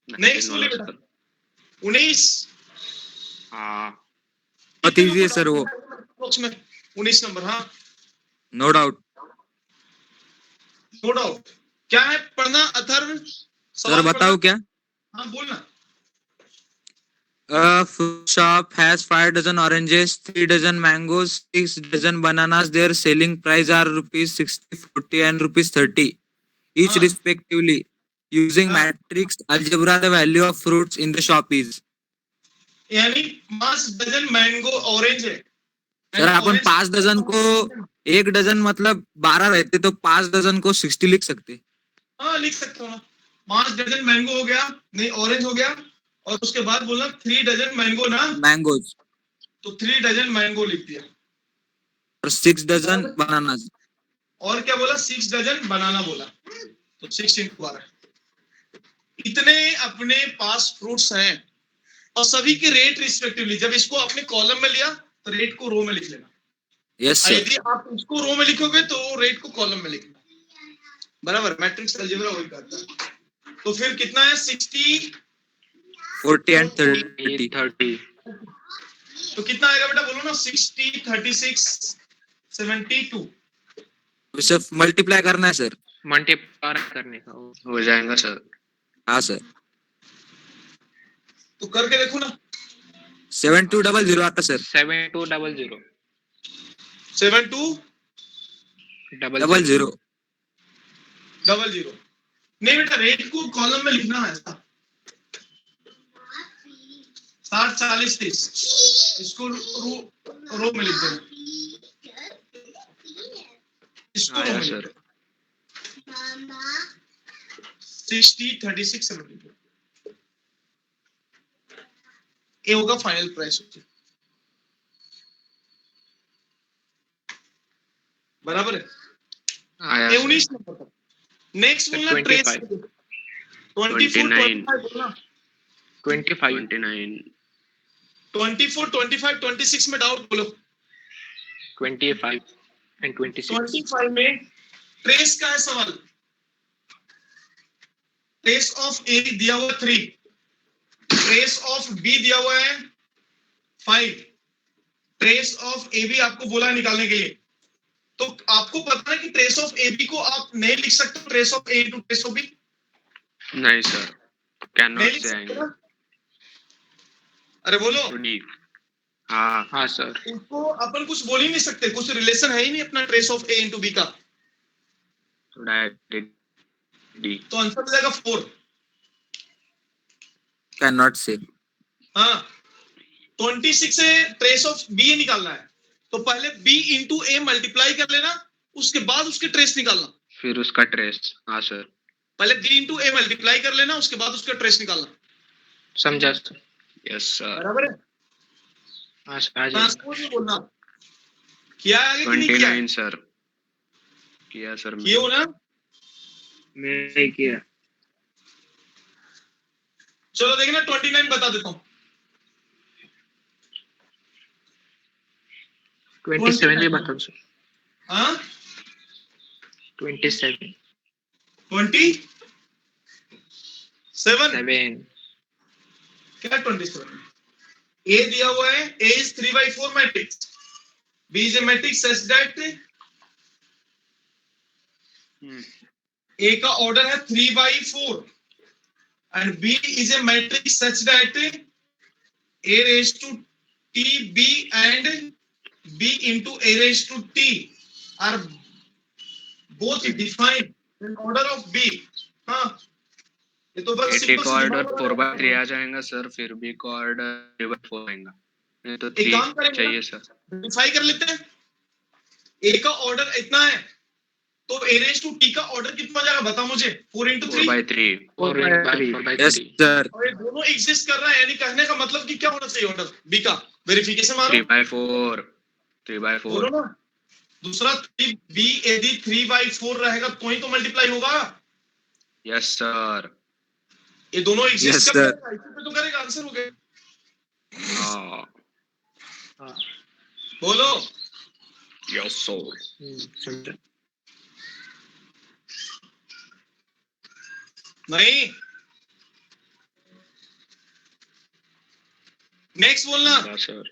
नेक्स्ट बोलिए बेटा। 19 हाँ बहुत इजी है सर वो। बॉक्स में 19 नंबर। हाँ नो डाउट। No doubt. क्या है पढ़ना अथर्व? सर सवाल बताओ पढ़ना। क्या? हाँ बोलना। A fruit shop has 5 dozen oranges, 3 dozen mangoes, 6 dozen bananas. Their selling price are rupees 60, 40 and rupees 30 each हाँ। respectively. Using हाँ। matrix algebra, the value of fruits in the shop is. यानी 5 dozen mango orange है। Sir अपन Orange- 5 dozen को 1 dozen मतलब 12 रहते तो 5 dozen को 60 लिख सकते। हाँ लिख सकता हूँ। 5 डजन मैंगो हो गया, नहीं ऑरेंज हो गया, और उसके बाद बोला 3 डजन मैंगो ना, मैंगोज तो 3 डजन मैंगो लिख दिया। और 6 डजन बनानाज। और क्या बोला? 6 डजन बनाना बोला, तो 6 into 12। इतने अपने पास फ्रूट्स हैं और सभी के रेट रिस्पेक्टिवली। जब इसको आपने कॉलम में लिया तो रेट को रो में लिख लेना, यस और सर। यदि आप इसको रो में लिखोगे तो रेट को कॉलम में लिखना, बराबर। मैट्रिक्स अलजेब्रा वही करता है। तो फिर कितना है? 60, 40 and 30। 30 तो कितना आएगा बेटा? बोलो ना। 60, 36, 72। उसे मल्टीप्लाई करना है सर। मल्टीप्लाई करने का वो। हो जाएगा सर। हाँ सर। तो करके देखो ना। 7200 आता सर। 7200 7200 00। नहीं बेटा, रेट को कॉलम में लिखना है ऐसा। 60, 40, 30 इसको रो में लिख देना, इसको रो आया में सर। 60, 36, 72 ये होगा फाइनल प्राइस। बराबर है। आया ये सर। 19 नंबर तक। नेक्स्ट बोलना 25। ट्रेस। 24, 25 बोलना। 25 29 24, 25, 26 में डाउट बोलो। 25 and 26 25 में ट्रेस का है सवाल। ट्रेस ऑफ ए दिया हुआ 3, ट्रेस ऑफ बी दिया हुआ है 5, ट्रेस ऑफ ए बी आपको बोला है निकालने के लिए। तो आपको पता है कि ट्रेस ऑफ ए बी को आप नहीं लिख सकते trace of A to trace of B, नहीं सर, कैन नहीं नॉट लिख से सकते आएंगे ना? अरे बोलो, डी। हाँ हाँ सर। इसको अपन कुछ बोल ही नहीं सकते, कुछ रिलेशन है ही नहीं अपना trace of A into B का, तो डायरेक्ट डी। तो आंसर हो जाएगा 4। cannot say. हाँ 26 से ट्रेस ऑफ बी निकालना है, तो पहले बी इंटू ए मल्टीप्लाई कर लेना, उसके बाद उसके ट्रेस निकालना। फिर उसका ट्रेस। हाँ सर। पहले बी इंटू ए मल्टीप्लाई कर लेना, उसके बाद उसका ट्रेस निकालना। समझा सर। Yes sir. बराबर है? हाँ सर, आ जाइए। ट्रांसपोज में बोलना किया है आगे कि नहीं किया है? 29 सर। किया सर किए हो ना? मैंने किया। चलो देखना 29 बता देता हूँ। 27 भी बताओ सर। हाँ 27 27 7 क्या 27? ए दिया हुआ है, a is 3/4 matrix, b is a matrix such that a का ऑर्डर है 3/4 and B is a matrix such that A raised to T B and B into A raised to T are both defined in order of B। हाँ ये तो बस ए का order simple 4/3 आ जाएगा sir, फिर B का order 3/4 आएगा, नहीं तो एक काम 3 करेंगे चाहिए सर। डिफाई कर लेते हैं। ए का ऑर्डर इतना है तो A raised to T का ऑर्डर कितना जाएगा बता मुझे? 4 into 3। 4/3। 4/3 Yes, sir. और ये दोनों एग्जिस्ट कर रहा है, यानी कहने का मतलब कि क्या होना चाहिए ऑर्डर बी का? वेरिफिकेशन मारो 3/4। 3/4। बोलो ना। दूसरा बी यदि 3/4 रहेगा तो ही तो मल्टीप्लाई होगा। Yes sir. ये दोनों Yes, एग्जिस्ट sir. तो करेगा, आंसर हो गया। हाँ बोलो यस सर। समझा। नहीं, नेक्स्ट बोलना। हाँ सर।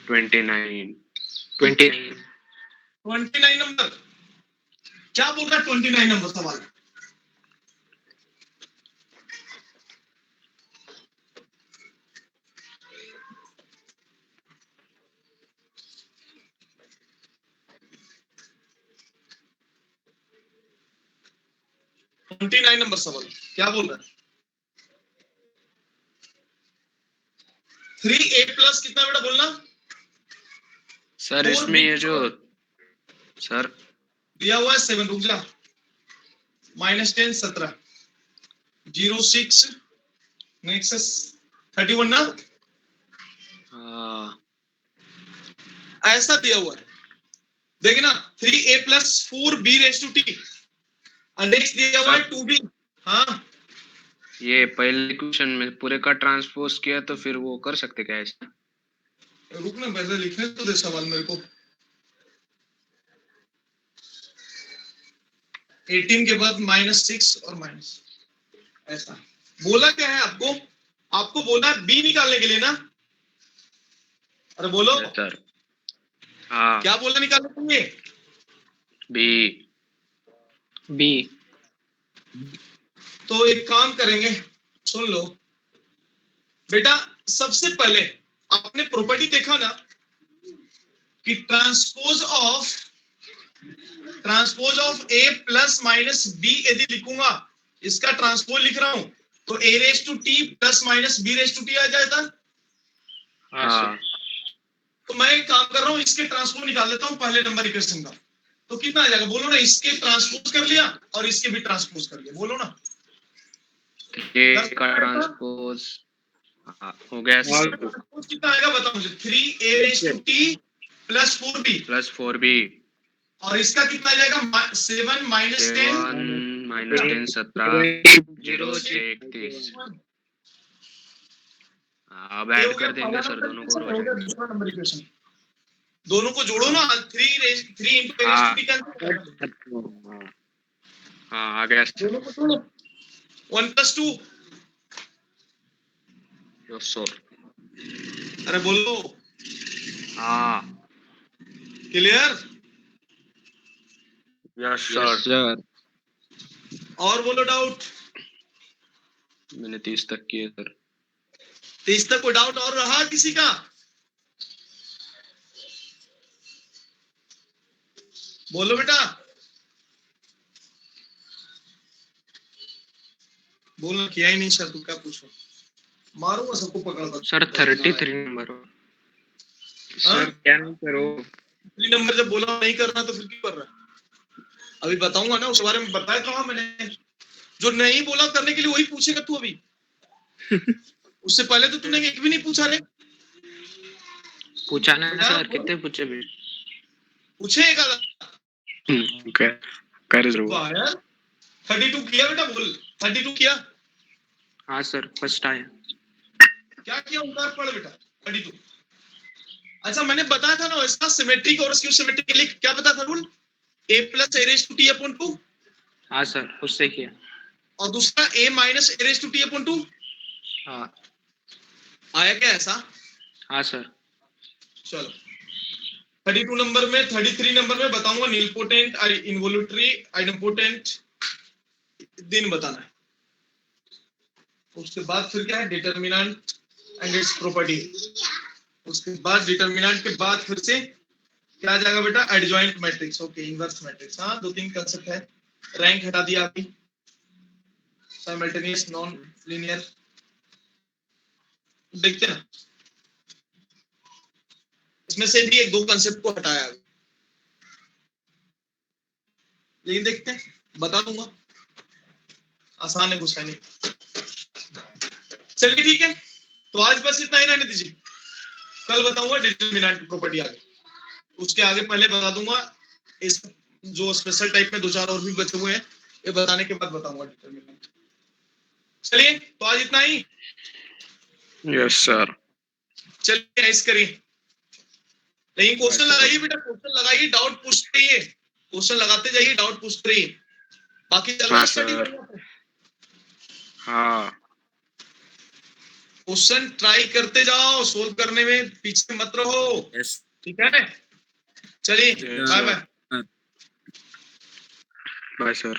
29। 29 29 नंबर क्या बोल रहा है? 29 नंबर सवाल नंबर सवाल क्या बोल रहा है? 3a प्लस कितना बेटा बोलना? सर इसमें ये जो सर दिया हुआ है 7, रुक जा, -10 17 06 नेक्स्ट 31 ना, ऐसा दिया हुआ है। देखिए ना 3a plus 4b raise to t, next दिया हुआ है 2b। हाँ ये पहले क्वेश्चन में पूरे का ट्रांसपोज किया तो फिर वो कर सकते क्या ऐसा? रुक ना, पहले लिखने तो दे सवाल मेरे को। 18 के बाद -6 और माइनस, ऐसा बोला क्या है आपको? आपको बोला है बी निकालने के लिए ना? अरे बोलो सर। हाँ क्या बोला निकालने के लिए? बी। बी। तो एक काम करेंगे, सुन लो बेटा, सबसे पहले आपने प्रॉपर्टी देखा ना कि transpose of a plus minus b यदि लिखूंगा, इसका ट्रांसपोज लिख रहा हूं तो a raise to t plus minus b raise to t आ जाएगा। हाँ तो मैं एक काम कर रहा हूं, इसके ट्रांसपोज निकाल लेता हूं पहले नंबर इक्वेशन का, तो कितना आ जाएगा बोलो ना? इसके ट्रांसपोज कर लिया और इसके भी ट्रांसपोज कर लिया, बोलो ना। ए का ट्रांसपोज हो गया सर। ट्रांसपोज कितना आएगा बताओ मुझे? 3a raise to t plus 4b, plus 4b। और इसका कितना आ जाएगा? 7 माइनस 10 -10 17 0 6 31। अब ऐड कर देंगे सर दोनों को, हो जाएगा। दूसरा नंबर इक्वेशन दोनों को जोड़ो ना, 3 into a raised to t cancel, हाँ आ गया सर। दोनों को जोड़ो 1 + 2 यस सर। अरे बोलो, हाँ। Clear? Yes Yes, sir. sir. और बोलो डाउट। मैंने 30 तक किए सर। 30 तक कोई डाउट और रहा किसी का? बोलो बेटा, बोलना किया ही नहीं सर, तू क्या पूछो, मारूंगा सबको पकड़ कर। सर 33 नंबर हो। सर क्या नहीं करो। 3 नंबर जब बोला नहीं करना तो फिर क्यों कर रहा है? अभी बताऊंगा ना, उस बारे में बताया था मैंने। जो नहीं बोला करने के लिए वही पूछेगा तू अभी। उससे पहले तो तूने एक भी नहीं पूछा रे। पूछा ना बेटा, सर, कितने पूछे भी? पूछे एक आधा। कर जरूर। वाह यार, 32 किया बेटा, बोल 32 किया। हाँ सर, फर्स्ट आया। क्या किया ओंकार, पढ़ बेटा 32। अच्छा मैंने बताया था ना इसका सिमेट्रिक और स्क्यू सिमेट्रिक के लिए क्या बताया था rule? a plus a raise to t upon 2 हाँ सर, उससे किया। और दूसरा a minus a raise to t upon 2। हाँ। आया क्या ऐसा? हाँ सर। चलो 32 नंबर में, 33 नंबर में बताऊंगा नीलपोटेंट, इनवोल्यूटरी, आइडेम्पोटेंट दिन बताना है। उसके बाद फिर क्या है, डिटर्मिनेंट एंड इट्स प्रॉपर्टी। उसके बाद डिटर्मिनेंट के बाद फिर से क्या आ जाएगा बेटा, adjoint matrix. Okay, inverse matrix. हाँ 2-3 कंसेप्ट है। रैंक हटा दिया अभी, साइमल्टेनियस नॉन लीनियर देखते ना, इसमें से भी 1-2 कंसेप्ट को हटाया अभी, लेकिन देखते हैं, बता दूंगा, आसान है, गुस्सा नहीं। चलिए ठीक है, तो आज बस इतना ही रहने दीजिए, कल बताऊंगा डिटरमिनेंट प्रॉपर्टी आगे। उसके आगे पहले बता दूंगा इस जो स्पेशल टाइप में 2-4 और भी बचे हुए हैं, ये बताने के बाद बताऊंगा डिटरमिनेंट। चलिए तो आज इतना ही। Yes sir. चलिए ऐसे करिए, लेकिन क्वेश्चन लगाइए बेटा, क्वेश्चन लगाइए, डाउट पूछते रहिए, क्वेश्चन लगाते जाइए, डाउट पूछते रहिए। बाकी चल रहा हाँ है स्टडी सर। बढ़िया से? हाँ क्वेश्चन ट्राई करते जाओ, सोल्व करने में पीछे मत रहो, Yes. ठीक है? चलिए Yes, bye sir. Bye. Bye sir.